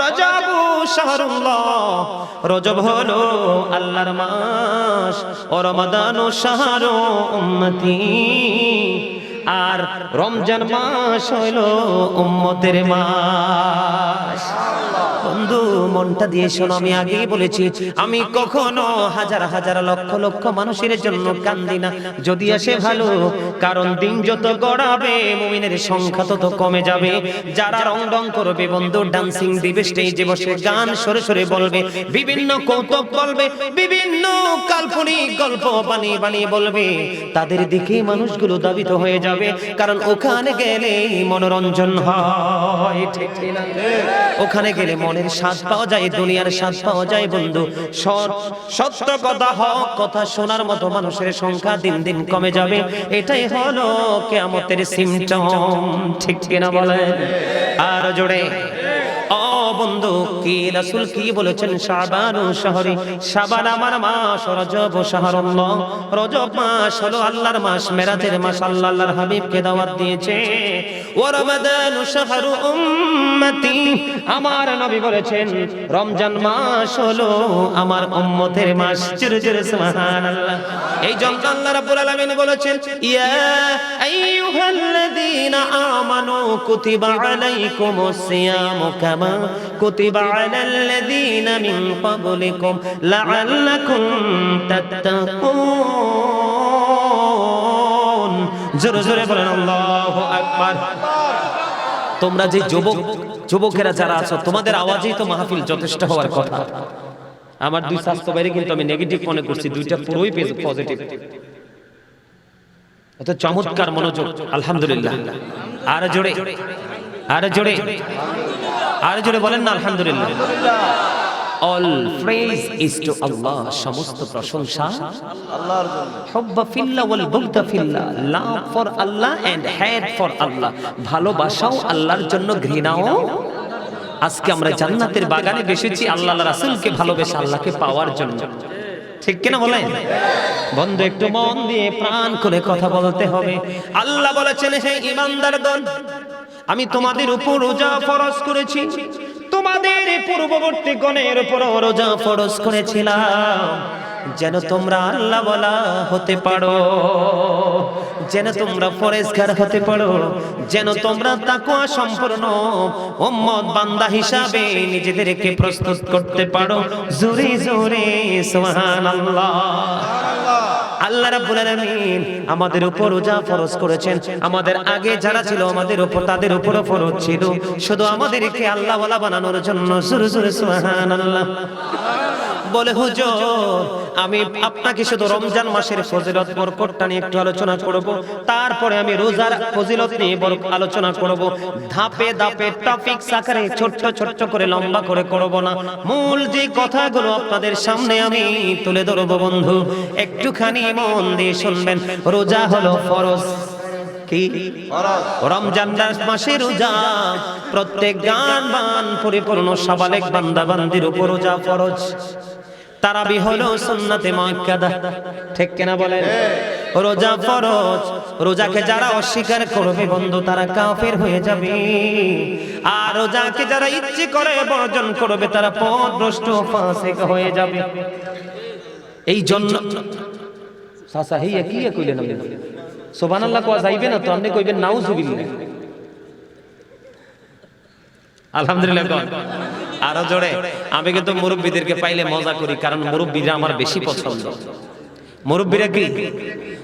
রজবু শাহরুল্লাহ, রজব হলো আল্লাহর মাস, ও রমাদানু শাহরু উম্মতি, আর রমজান মাস হলো উম্মতের মাস। বন্ধু মনটা দিয়ে শোনো, আমি আগেই বলেছি আমি কখনো হাজার হাজার লক্ষ লক্ষ মানুষের জন্য কান্দি না, যদি আসে ভালো, কারণ দিন যত গড়াবে মুমিনের সংখ্যা তত কমে যাবে। যারা রং রং করবে বন্ধু, ডান্সিং দিবে, স্টেজে বসে গান সরে সরে বলবে, বিভিন্ন কৌতুক বলবে, বিভিন্ন কাল্পনিক গল্প বানিয়ে বানিয়ে বলবে, তাদের দিকে মানুষগুলো দাবিত হয়ে যাবে, কারণ ওখানে গেলে মনোরঞ্জন হয়, ঠিক না? ওখানে গেলে মনের স্বাদ পাওয়া যায়, দুনিয়ার স্বাদ পাওয়া যায়। বন্ধু সত্য কথা, হক কথা শোনার মতো মানুষের সংখ্যা দিন দিন কমে যাবে, এটাই হলো কিয়ামতের সিম্পটম, ঠিক কিনা বলেন? আর জোরে ও বন্ধু, কি রাসূল কি বলেছেন? শাবানু শাহরি, শাবান আমার মাস, রজব শাহরুল্লাহ, রজব মাস হলো আল্লাহর মাস, মেরাজের মাস, আল্লাহ আল্লাহর হাবিবকে দাওয়াত দিয়েছে। ওয়া রমাদানু শাহরু উম্মতি, আমার নবী বলেছেন রমজান মাস হলো আমার উম্মতের মাস। জোরে জোরে সুবহানাল্লাহ। এই জন্য আল্লাহ রাব্বুল আলামিন বলেছেন, ইয়া আইয়ুহাল্লাযীনা আমানু কুতিবা আলাইকুমুস সিয়ামু কামা কুতিবা আলাল্লাযীনা মিন ক্বাবলিকুম লাআল্লাকুম তাত্তাকুন। জোরে জোরে বলেন আল্লাহু আকবার। তোমরা যে যুবকেরা যারা আছো, তোমাদের আওয়াজেই তো মাহফিল যথেষ্ট হওয়ার কথা। আমার দুই স্বাস্থ্য বাইরে কিন্তু আমি নেগেটিভ মনে করছি, দুইটা পুরোই পজিটিভ। এত চমৎকার মনোযোগ, আলহামদুলিল্লাহ। আর জোরে, আর জোরে, আর জোরে বলেন না আলহামদুলিল্লাহ। All praise is to Allah, সমস্ত প্রশংসা আল্লাহর জন্য। হুব্বা ফিল্লাহ ওয়াল বুগদা ফিল্লাহ, love for Allah and hate for Allah, ভালোবাসাও আল্লাহর জন্য, ঘৃণাও। আজকে আমরা জান্নাতের বাগানে বসেছি আল্লাহর রাসূলকে ভালোবেসে আল্লাহকে পাওয়ার জন্য, ঠিক কিনা বলেন? বন্ধু একটু মন দিয়ে প্রাণ খুলে কথা বলতে হবে। আল্লাহ বলেছেন, হে ঈমানদারগণ, আমি তোমাদের উপর রোজা ফরজ করেছি, তোমাদের পূর্ববর্তী গণের উপর রোজা ফরজ করেছিলাম, যেন তোমরা আল্লাহ ওয়ালা হতে পারো, যেন তোমরা পরেজগার হতে পারো, যেন তোমরা তাকওয়া সম্পন্ন উম্মত বান্দা হিসাবে নিজেদেরকে প্রস্তুত করতে পারো। জোরে জোরে সুবহানাল্লাহ। আল্লাহ রাব্বুল আলামিন আমাদের উপর রোজা ফরজ করেছেন। আমাদের আগে যারা ছিল আমাদের উপর, তাদের উপরও ফরজ ছিল, শুধু আমাদেরকে আল্লাহ ওয়ালা বানানোর জন্য। জোরে জোরে সুবহানাল্লাহ। বলে হুজুর, আমি আপনাকে শুধু রমজান মাসের ফজিলত বরকতটা নিয়ে একটু আলোচনা করব, তারপরে আমি রোজার ফজিলত নিয়ে আলোচনা করব। ধাপে ধাপে টপিক আকারে ছোট ছোট করে লম্বা করে করব না, মূল যে কথাগুলো আপনাদের সামনে আমি তুলে ধরব। বন্ধু একটুখানি মন দিয়ে শুনবেন। রোজা হলো ফরজ। কি ফরজ? রমজান মাসে রোজা প্রত্যেক গান বান পরিপূর্ণ সাবালেক বান্দা বান্দির উপর রোজা ফরজ। তারাবি হলো সুন্নাতে মুআক্কাদা, ঠিক কিনা বলেন? রোজা ফরজ। রোজাকে যারা অস্বীকার করবে বন্ধু, তারা কাফের হয়ে যাবে। আর রোজাকে যারা ইচ্ছে করে বর্জন করবে, তারা পথভ্রষ্ট ফাসিক হয়ে যাবে। এই জন্য সাসা হেইয়া কি কইলেন আপনি? সুবহানাল্লাহ কোয়া যাইবে না তো, আপনি কইবেন নাউজুবিল্লাহ। আলহামদুলিল্লাহ। আরো জোরে। আমি কিন্তু মুরব্বীদেরকে পাইলে মজা করি, কারণ মুরব্বীরা আমার বেশি পছন্দ। মুরব্বীরা কি?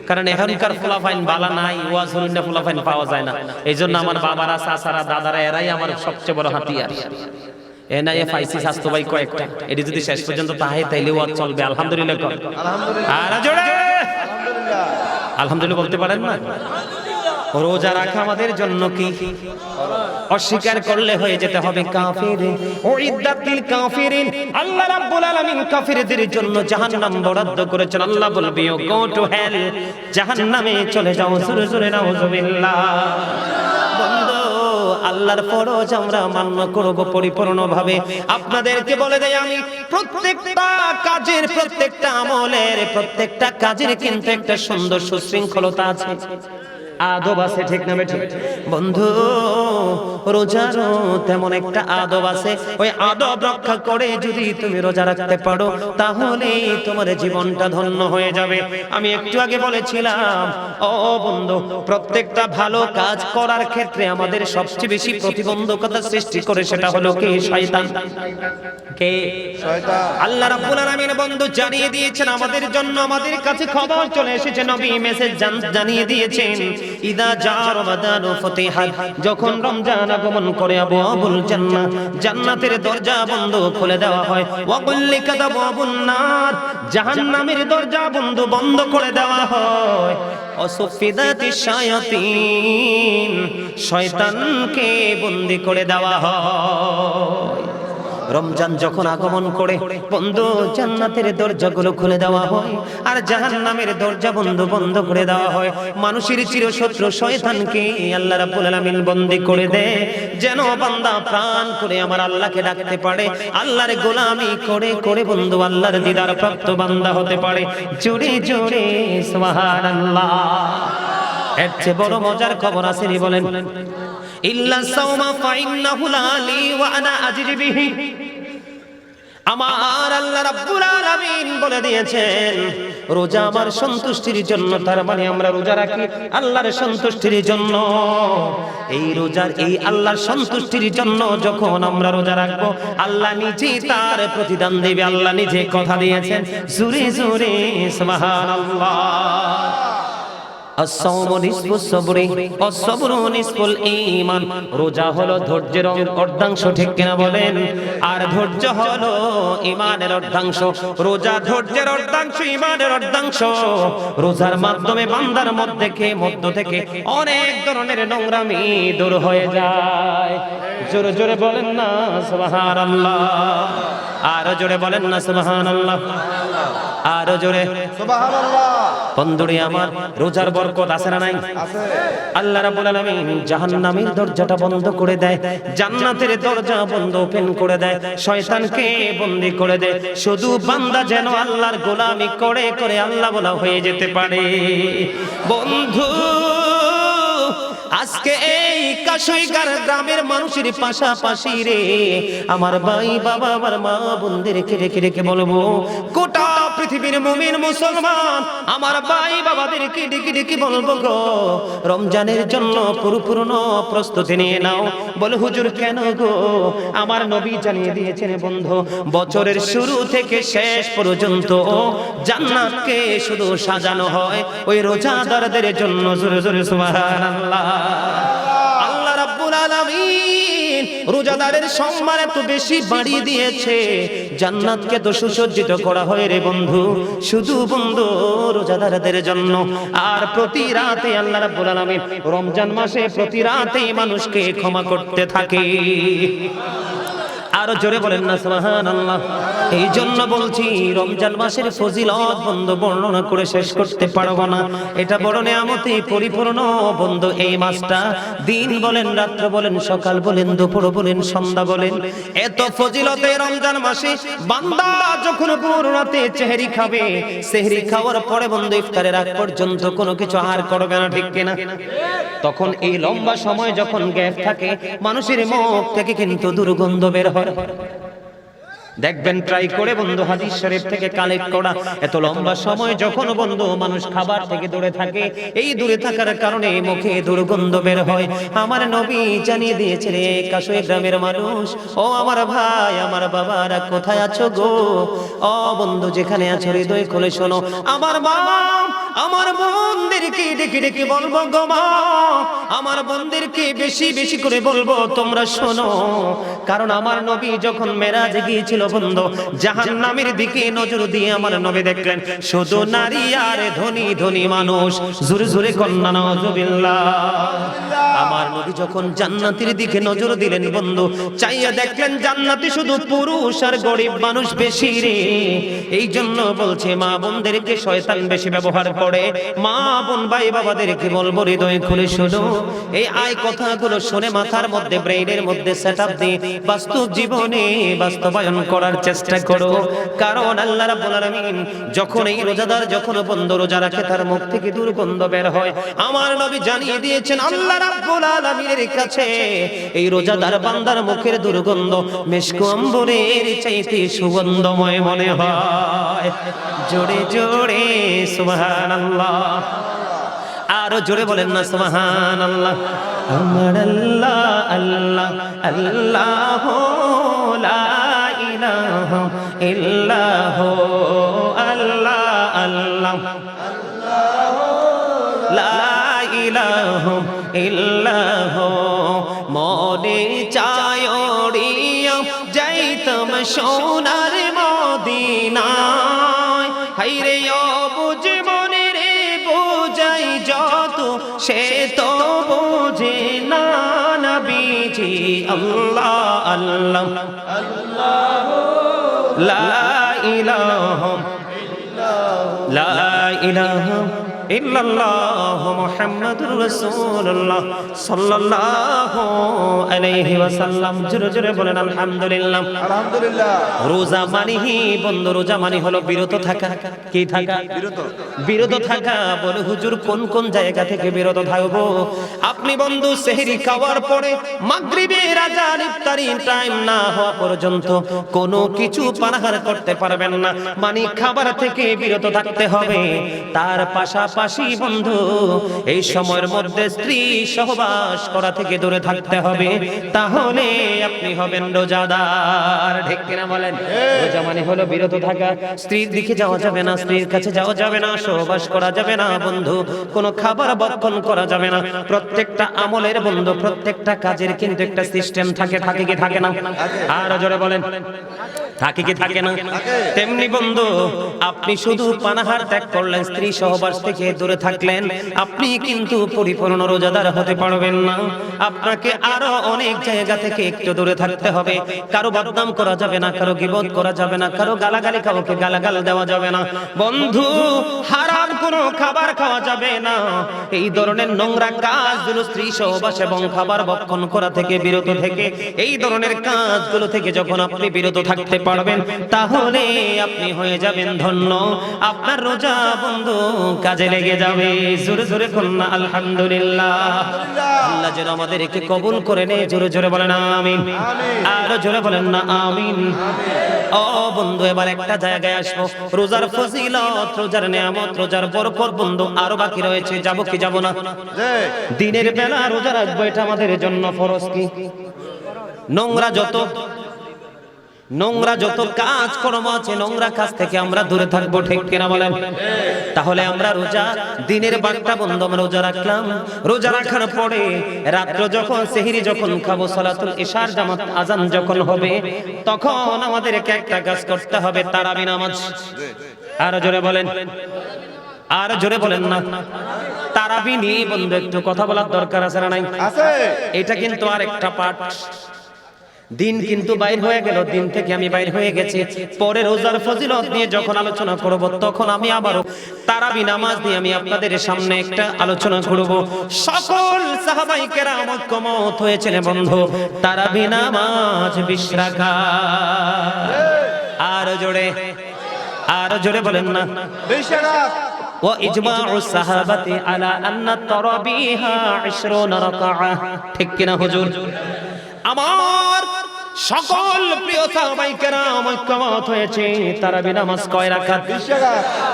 কারণ এখনকার ফুলাফাইন বালা নাই, ওয়াজ হরিনা ফুলাফাইন পাওয়া যায় না। এই জন্য আমার বাবারা, চাচারা, দাদারা, এরাই আমার সবচেয়ে বড় হাতিয়ার। এনআইএ ফাইসি স্বাস্থ্য ভাই কয়েকটা, এটি যদি শেষ পর্যন্ত তাহে তাইলে ওয়াজ চলবে। আলহামদুলিল্লাহ। আলহামদুলিল্লাহ। আর জোরে আলহামদুলিল্লাহ। আলহামদুলিল্লাহ বলতে পারেন না? রোজা রাখা আমাদের জন্য কি? অস্বীকার করলে হয়ে যেতে হবে কাফির। উইদ্দাতিল কাফিরিন, আল্লাহ রাব্বুল আলামিন কাফিরদের জন্য জাহান্নাম বরাদ্দ করেছেন। আল্লাহ বলবে, ও গো টু হেল, জাহান্নামে চলে যাও। জোরে জোরে নাউজুবিল্লাহ। বন্ধু আল্লাহর ফরজ আমরা মান্য করব পরিপূর্ণভাবে। আপনাদেরকে বলে দেই, আমি প্রত্যেকটা কাজের, প্রত্যেকটা আমলের, প্রত্যেকটা কাজের কিন্তু একটা সুন্দর সুশৃঙ্খলতা আছে। আদব আছে, ঠিক না ঠিক? বন্ধু, রোজারও তেমন একটা আদব আছে। ওই আদব রক্ষা করে যদি তুমি রোজা রাখতে পারো, তাহলে তোমার জীবনটা ধন্য হয়ে যাবে। আমি একটু আগে বলেছিলাম, ও বন্ধু, প্রত্যেকটা ভালো কাজ করার ক্ষেত্রে আমাদের সবচেয়ে বেশি প্রতিবন্ধকতা সৃষ্টি করে সেটা হলো কে? শয়তান। কে? শয়তান। আল্লাহ রাব্বুল আলামিন বন্ধু জানিয়ে দিয়েছেন আমাদের জন্য, আমাদের কাছে খবর চলে এসেছে, নবী মেসেজ জানিয়ে দিয়েছেন, ইদা জা রমাদান ফাতিহা, যখন রমজান আগমন করে আবওয়াবুল জান্নাহ, জান্নাতের দরজা বন্ধ খুলে দেওয়া হয়, ওয়া গুল্লিকাত আবওয়াবুন নার, জাহান্নামের দরজা বন্ধ করে দেওয়া হয়, অসুফিদাতিশ শায়াতিন, শয়তানকে বন্দী করে দেওয়া হয়। রমজান যখন আগমন করে বন্ধু, জান্নাতের দরজাগুলো খুলে দেওয়া হয় আর জাহান্নামের দরজা বন্ধ করে দেওয়া হয়। মানুষের চিরশত্রু শয়তানকে আল্লাহ রাব্বুল আলামিন বন্দী করে দেয়, যেন বান্দা প্রাণ করে আমার আল্লাহকে ডাকতে পারে, আল্লাহর গোলামি করে করে বন্ধু আল্লাহর দিদার প্রাপ্ত বান্দা হতে পারে। জোরে জোরে সুবহানাল্লাহ। এর চেয়ে বড় মজার খবর আছে নি বলেন? ইল্লা সাওমা ফাইন্নাহু লি ওয়া আনা আজরি বিহি। আমার আল্লাহ রাব্বুল আলামিন বলে দিয়েছেন, রোজা আমার সন্তুষ্টির জন্য। তার মানে আমরা রোজা রাখি আল্লাহর সন্তুষ্টির জন্য। এই রোজার এই আল্লাহর সন্তুষ্টির জন্য যখন আমরা রোজা রাখবো, আল্লাহ নিজেই তার প্রতিদান দেবে। আল্লাহ নিজে কথা দিয়েছেন, জোরে জোরে সুবহানাল্লাহ। as-sawmu nisfu sabri was-sabru nisful ঈমান। রোজা হলো ধৈর্যের অর্ধাংশ, ঠিক কিনা বলেন? আর ধৈর্য হলো ঈমানের অর্ধাংশ। রোজা ধৈর্যের অর্ধাংশ, ঈমানের অর্ধাংশ। রোজার মাধ্যমে বান্দার মধ্য থেকে অনেক ধরনের নোংরামি দূর হয়ে যায়। জোরে জোরে বলেন না সুবহানাল্লাহ। আর জোরে বলেন না সুবহানাল্লাহ। আর জোরে সুবহানাল্লাহ। বন্ধুরে আমার, রোজার বরকত আছে না নাই? আল্লাহ রাব্বুল আলামিন জাহান্নামের দরজাটা বন্ধ করে দেয়, জান্নাতের দরজা বন্ধ ওপেন করে দেয়, শয়তানকে বন্দী করে দেয়, শুধু বান্দা যেন আল্লাহর গোলামি করে করে আল্লাহ বলা হয়ে যেতে পারে। বন্ধু, আজকে এই কাশইগার গ্রামের মানুষের পাশাপাশি রে আমার ভাই বাবা, আমার মা বোনদেরকে রেখে রেখে বলবো, গোটা পৃথিবীর মুমিন মুসলমান আমার ভাই বাবাদেরকে ডেকে ডেকে বলবো গো, রমজানের জন্য পরিপূর্ণ প্রস্তুতি নিয়ে নাও। বলে হুজুর কেন গো? আমার নবী জানিয়ে দিয়েছেন বন্ধু, বছরের শুরু থেকে শেষ পর্যন্ত জান্নাতকে শুধু সাজানো হয় ওই রোজাদারদের জন্য। জোরে জোরে সুবহানাল্লাহ। আল্লাহ রাব্বুল আলামিন রোজাদারের সম্মান এত বেশি বাড়িয়ে দিয়েছে, জান্নাতকে তো সুসজ্জিত করা হয় রে বন্ধু, শুধু বন্ধু রোজাদারদের জন্য। আর প্রতি রাতে আল্লাহ রাব্বুল আলামিন রমজান মাসে প্রতি রাতেই মানুষকে ক্ষমা করতে থাকে। আরো জোরে বলেন না সুবহানাল্লাহ। এই জন্য বলছি, রমজান মাসের ফজিলত বন্ধু বর্ণনা করে শেষ করতে পারবো না। এটা বড় নিয়ামতে পরিপূর্ণ বন্ধু। এই মাসটা দিন বলেন, রাত্র বলেন, সকাল বলেন, দুপুর বলেন, সন্ধ্যা বলেন, এত ফজিলতে রমজান মাসে বান্দা যখন পুরো রাতে সেহরি খাবে, সেহরি খাওয়ার পরে বন্ধু ইফতারের আগ পর্যন্ত কোনো কিছু আহার করবে না, ঠিক কিনা? তখন এই লম্বা সময় যখন গ্যাপ থাকে, মানুষের মুখ থেকে কিন্তু দুর্গন্ধ বের হয়। দেখবেন ট্রাই করে বন্ধু, হাদিস শরীফ থেকে কালেক্ট করা, এত লম্বা সময় যখন বন্ধু মানুষ খাবার থেকে দূরে থাকে, এই দূরে থাকার কারণে মুখে দুর্গন্ধ বের হয়। আমার নবী জানিয়ে দিয়েছে রে কাশই গ্রামের মানুষ, ও আমার ভাই আমার বাবারা কোথায় আছো গো? ও বন্ধু যেখানে আছো হৃদয় খুলে শোনো, আমার মা আমার বোনদেরকে ডেকে ডেকে বলবো গো মা, আমার বোনদেরকে বেশি বেশি করে বলবো তোমরা শোনো। কারণ আমার নবী যখন মেরাজে গিয়েছিল বন্ধু, জাহান্নামের দিকে নজর দিয়ে আমার নবী দেখলেন শুধু নারী আর ধনী ধনী মানুষ। জোরে জোরে কন্যা নাউজুবিল্লাহ। আমার নবী যখন জান্নাতের দিকে নজর দিলেন বন্ধু, চাইয়া দেখলেন জান্নাতে শুধু পুরুষ আর গরিব মানুষ বেশি রে। এই জন্য বলছে মা বোনদেরকে শয়তান বেশি ব্যবহার পড়ে মা বোন ভাই বাবাদেরকে বলবো হৃদয় খুলে শোনো, এই আয় কথাগুলো শুনে মাথার মধ্যে ব্রেইনের মধ্যে সেটআপ দিয়ে বাস্তব জীবনে বাস্তবায়ন করার চেষ্টা করো। কারণ আল্লাহ রাব্বুল আলামিন যখন এই রোজাদার যখন বন্ধ রোজা রাখে তার মুখ থেকে দুর্গন্ধ বের হয়, আমার নবী জানিয়ে দিয়েছেন আল্লাহ রাব্বুল আলামিনের কাছে এই রোজাদার বান্দার মুখের দুর্গন্ধ মিশক আম্বরের চাইতে সুগন্ধময় মনে হয়। জোরে জোরে সুবহানাল্লাহ, আরো জোরে বলেন না সুবহানাল্লাহ। আমার আল্লাহ আল্লাহ আল্লাহ লা ইলাহা ইল্লাহ আল্লাহ আল্লাহ লা ইলাহা ইল্লাহ। মনে চায় ওড়িয়া যাইতাম সোনার মদিনায়, হায়রে অবুঝ মনে রে বোঝাই যত সে তো বোঝে না নবীজি। আল্লাহ আল্লাহ আল্লাহ লা ইলাহা লা ইলাহা ইল্লাল্লাহ মুহাম্মাদুর রাসূলুল্লাহ সাল্লাল্লাহু আলাইহি ওয়াসাল্লাম। জোরে জোরে বলেন আলহামদুলিল্লাহ। আলহামদুলিল্লাহ। রোজা মানেই বন্ধু, রোজা মানে হলো বিরত থাকা। কি থাকা? বিরত থাকা। বলে হুজুর কোন কোন জায়গা থেকে বিরত থাকবো? আপনি বন্ধু সেহরি খাওয়ার পরে মাগরিবের আযান ইফতারির টাইম না হওয়া পর্যন্ত কোনো কিছু পানাহার করতে পারবেন না, মানে খাবার থেকে বিরত থাকতে হবে। তার পাশাপাশি বন্ধু এই সময়ের মধ্যে স্ত্রী সহবাস করা থেকে দূরে থাকতে হবে, তাহলে আপনি হবেন রোজাদার। ঠিক কিনা বলেন? রোজা মানে হলো বিরত থাকা। স্ত্রীর দিকে যাওয়া যাবে না, স্ত্রীর কাছে যাওয়া যাবে না, সহবাস করা যাবে না বন্ধু, কোনো খাবার ভক্ষণ করা যাবে না। প্রত্যেকটা আমলের বন্ধু, প্রত্যেকটা কাজের কিন্তু একটা সিস্টেম থাকে। থাকে কি থাকে না? আর জোরে বলেন, থাকে কি থাকে না? তেমনি বন্ধু আপনি শুধু পানাহার ত্যাগ করলেন, স্ত্রী সহবাস থেকে দূরে থাকলেন, আপনি কিন্তু পরিপূর্ণ রোজাদার হতে পারবেন না। আপনাকে আরো অনেক জায়গা থেকে একটু দূরে থাকতে হবে। কারো বদনাম করা যাবে না, কারো গীবত করা যাবে না, কারো গালাগালি কাউকে গালাগাল দেওয়া যাবে না বন্ধু। হারাম কোনো খাবার খাওয়া যাবে না। এই ধরনের নোংরা কাজগুলো, স্ত্রী সহবাস এবং খাবার ভক্ষণ করা থেকে বিরত থেকে, এই ধরনের কাজগুলো থেকে যখন আপনি বিরত থাকতে পারবেন, তাহলে আপনি হয়ে যাবেন ধন্য। আপনার রোজা বন্ধু কাজে লেগে যাবে। জোরে জোরে কন্যা আলহামদুলিল্লাহ। আল্লাহ যেন আমাদেরকে কবুল করে নেয়। জোরে জোরে বলেন আমিন। আরো জোরে বলেন না আমিন। ও বন্ধু এবার একটা জায়গায় আসবো, রোজার ফজিলত, রোজার নিয়ামত, রোজার বরকত বন্ধু আরো বাকি রয়েছে। যাব কি যাব না? দিনের বেলা রোজা রাখবো, এটা আমাদের জন্য ফরজ। কি নোংরা যত কাজ কর্ম আছে, নোংরা কাজ থেকে আমরা দূরে থাকবো। ঠিক কিনা বলেন? তাহলে আমরা রোজা দিনের বারটা বন্ধু আমরা রোজা রাখলাম। রোজা রাখার পরে রাত্র যখন সেহরি যখন খাবো, সালাতুল ইশার জামাত আজান যখন হবে, তখন আমাদেরকে একটা কাজ করতে হবে, তারাবি নামাজ। আর জোরে বলেন, আর জোরে বলেন না। তারাবি নিয়ে বন্ধু একটু কথা বলার দরকার আছে না নাই? আছে। এটা কিন্তু আর একটা পাঠ। দিন কিন্তু বাইর হয়ে গেল, দিন থেকে আমি বাইর হয়ে গেছি। পরে রোজার ফজিলত নিয়ে যখন আলোচনা করব, তখন আমি আবারও তারাবি নামাজ নিয়ে আমি আপনাদের সামনে একটা আলোচনা করব। সকল সাহাবায়ে কেরাম ঐক্যমত হয়েছেন বন্ধু, তারাবি নামাজ 20 রাকাত। আর জোরে বলেন না 20 রাকাত। وإجماع الصحابة على أن التراويح 20 ركعة। ঠিক কিনা হুজুর? আমার সকল প্রিয় সাহাবায়ে কেরাম ঐক্যমত হয়েছে তারাবি নামাজ কয় রাকাত?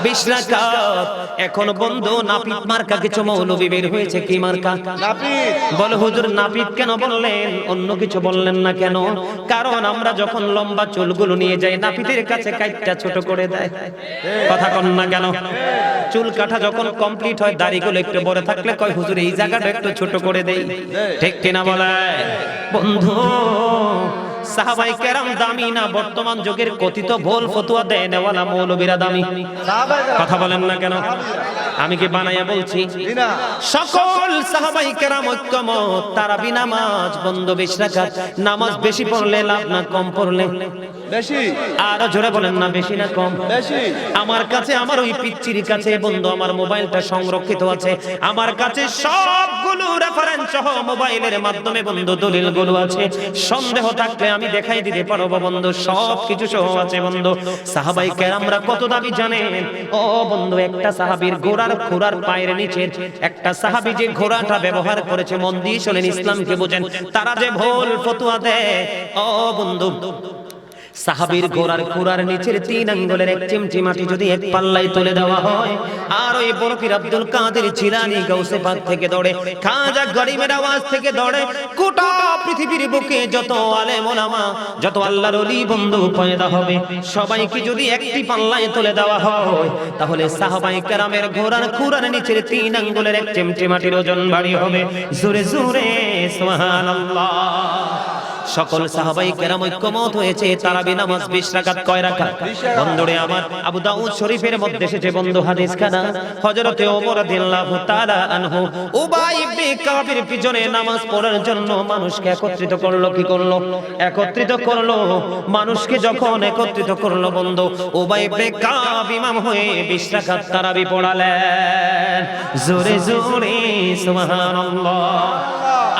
20 রাকাত। এখন বন্ধু নাপিত মার্কা কিছু মৌলবি বের হয়েছে। কি মার্কা? নাপিত। বলে হুজুর নাপিত কেন বললেন, অন্য কিছু বললেন না কেন? কারণ আমরা যখন লম্বা চুলগুলো নিয়ে যাই, নাপিতের কাছে কাটটা ছোট করে দেয়। কথা কন না কেন? চুল কাটা যখন কমপ্লিট হয়, দাড়িগুলো একটু বড় থাকলে কয় হুজুর এই জায়গাটা একটু ছোট করে দেই। ঠিক কিনা বলে বন্ধু? সাহাবায়ে কেরাম দামি না, বর্তমান যুগের কথিত ভুল ফতোয়া দেয় নেওয়ালা মৌলবীরা দামি? কথা বলেন না কেন? আমি কি বানায়া বলছি? সকল সাহাবায়ে কেরাম ঐক্যমত, তারাবি নামাজ বন্ধ 20 রাকাত। নামাজ বেশি পড়লে লাভ না কম পড়লে? বেশি আরো জোরে বলেন না বেশি না কম? বেশি আমার কাছে আমার ওই পিচ্চির কাছে বন্ধু আমার মোবাইলটা সংরক্ষিত আছে, আমার কাছে সবগুলো রেফারেন্স সহ মোবাইলের মাধ্যমে বন্ধু দলিলগুলো আছে। সন্দেহ থাকলে আমি দেখাই দিতে পারবো বন্ধু, সব কিছু সহ আছে বন্ধু। সাহাবাই কেরামরা কত দাবি জানেন ও বন্ধু? একটা সাহাবীর ঘোড়ার খুরার পায়ের নিচে একটা সাহাবী যে ঘোড়াটা ব্যবহার করেছে, মন দিয়ে শোনেন, ইসলামকে বোঝেন, তারা যে ভুল ফতোয়া দেয় ও বন্ধু, সাহাবীর ঘোড়ার খুরার নিচের 3 আঙ্গুলের এক চিমটি মাটি যদি এক পাল্লায় তুলে দেওয়া হয়, আর ওই বড় পীর আব্দুল কাদের জিলানী গাউসে পাক থেকে ধরে, খাজা গরিবের আওয়াজ থেকে ধরে, গোটা পৃথিবীর বুকে যত আলেম ওলামা, যত আল্লাহর ওলি বন্ধু পয়দা হবে, সবাইকে যদি একটি পাল্লায় তুলে দেওয়া হয়, তাহলে সাহাবাই কেরামের ঘোড়ার খুরার নিচের 3 আঙ্গুলের এক চিমটি মাটির ওজন ভারী হবে। জোরে জোরে সুবহানাল্লাহ। সকল সাহাবাই কেরাম ঐক্যমত হয়েছে তারাবি নামাজ 20 রাকাত কয় রাকাত? বন্ধুরে আমার, আবু দাউদ শরীফের মধ্যে এসেছে বন্ধু হাদিস খানা, হযরতে ওমর রাদিয়াল্লাহু তাআলা আনহু উবাই ইবনে কাবের পিছনে নামাজ পড়ার জন্য মানুষকে একত্রিত করলো। কি করলো? একত্রিত করলো। মানুষকে যখন একত্রিত করলো বন্ধু, উবাই ইবনে কাব ইমাম হয়ে 20 রাকাত তারাবি পড়ালেন। জোরে জোরে সুবহানাল্লাহ।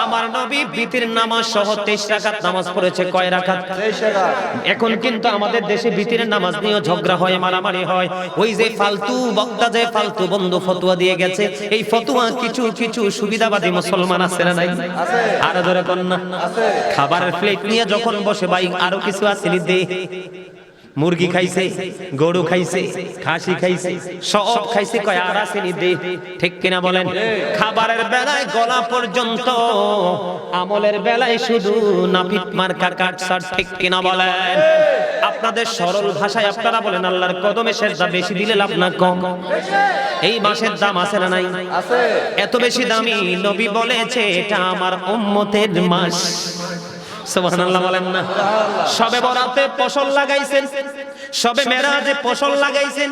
আমার নবী বিতির নামাজ সহ 23 রাকাত নামাজ পড়েছে। কয় রাকাত? 23 রাকাত। এখন কিন্তু আমাদের দেশে বিতির নামাজ নিয়ে ঝগড়া হয়, মারামারি হয়। ওই যে ফালতু বক্তা, যে ফালতু বন্ধু ফতোয়া দিয়ে গেছে, এই ফতোয়া কিছু কিছু সুবিধাবাদী মুসলমান আছে না নাই? আছে। আরো ধরে কোন না আছে। খাবারের প্লেট নিয়ে যখন বসে, ভাই আরো কিছু আছে নি দে, মুরগি খাইছে, গরু খাইছে, খাসি খাইছে, সব খাইছে, কয় আর আসেনি দে। ঠিক কিনা বলেন? খাবারের বেলায় গলা পর্যন্ত, আমলের বেলায় শুধু নাপিত মার্কা কাটছাট। ঠিক কিনা বলেন? আপনাদের সরল ভাষায় আপনারা বলেন, আল্লাহর কদমে সেজদা বেশি দিলে লাভ না কম? এই মাসের দাম আছে না নাই? আছে। এত বেশি দামি নবী বলেছে এটা আমার উম্মতের মাস। সুবহানাল্লাহ বলেন না? সবে বরাতে ফসল লাগাইছেন, সবে মেরাজে ফসল লাগাইছেন,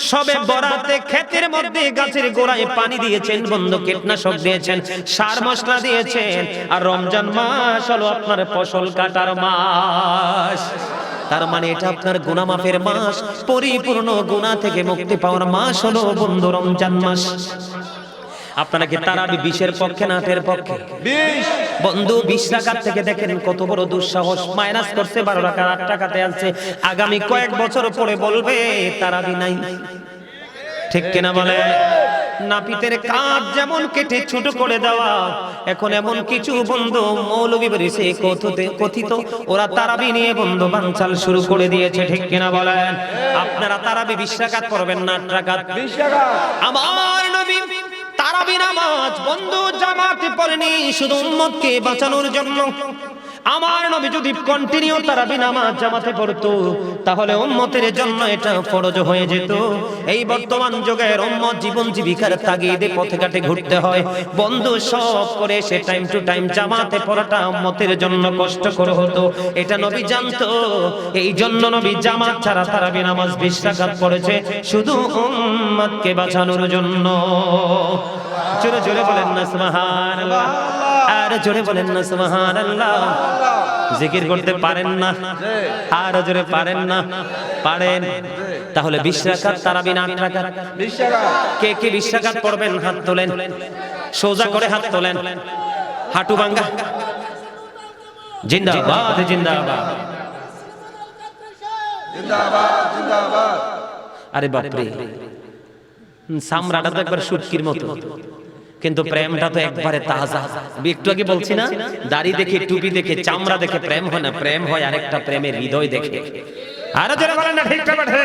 সবে বরাতে ক্ষেতের মধ্যে গাছের গোড়ায় পানি দিয়েছেন বন্ধু, কীটনাশক দিয়েছেন, সার মশলা দিয়েছেন, আর রমজান মাস হলো আপনার ফসল কাটার মাস। তার মানে এটা আপনার গুনাহ মাফের মাস, পরিপূর্ণ গুনাহ থেকে মুক্তি পাওয়ার মাস হলো বন্ধু রমজান মাস। আপনারা কি তারাবি 20-এর পক্ষে না 8-এর পক্ষে? 20 বন্ধু 20 রাকাত থেকে দেখেন কত বড় দুঃসাহস, মাইনাস করছে 12 রাকাত 8 টাকাতে আনছে। আগামী কয়েক বছর পরে বলবে তারাবি নাই। ঠিক কিনা বলে? নাপিতের কাজ যেমন কেটে ছোট করে দেওয়া, এখন এমন কিছু বন্ধু মৌলবী বেরিয়েছে কথিত, ওরা তারাবি নিয়ে বন্ধু বানচাল শুরু করে দিয়েছে। ঠিক কিনা বলেন? আপনারা তারাবি 20 রাকাত পড়বেন না 8 রাকাত? 20 রাকাত। আমার নবী তারাবি নামাজ বন্ধু জামাতে পড়েনি শুধু উম্মতকে বাঁচানোর জন্য। আমার নবী যদি কন্টিনিউ তারাবি নামাজ জামাতে পড়তো, তাহলে উম্মতের জন্য এটা ফরজ হয়ে যেত। এই বর্তমান যুগের উম্মত জীবন জীবিকার তাগিদে পথে ঘাটে ঘুরতে হয় বন্ধু, সব করে সে টাইম টু টাইম জামাতে পড়াটা উম্মতের জন্য কষ্টকর হতো, এটা নবী জানতো। এই জন্য নবী জামাত ছাড়া তারাবি নামাজ 20 রাকাত পড়েছে শুধু উম্মতকে বাঁচানোর জন্য। জোরে জোরে বলেন না সুবহানাল্লাহ। আর জোরে বলেন না সুবহানাল্লাহ। জিকির করতে পারেন না? আর জোরে পারেন না? পারেন? তাহলে 20 রাকাত তারাবি না 8 রাকাত? 20 রাকাত। কে কে 20 রাকাত পড়বেন হাত তোলেন, সোজা করে হাত তোলেন, হাঁটু ভাঙ্গা। জিন্দাবাদ জিন্দাবাদ জিন্দাবাদ জিন্দাবাদ। আরে বাপরে, সামরাটা তো একবার শুটকির মতো, কিন্তু প্রেমটা তো একবারে তাজা। একটু আগে বলছি না, দাড়ি দেখে, টুপি দেখে, চামড়া দেখে প্রেম হয় না, প্রেম হয় আরেকটা প্রেমের হৃদয় দেখে। আরো যারা বলেন না ঠিক না বেঠে?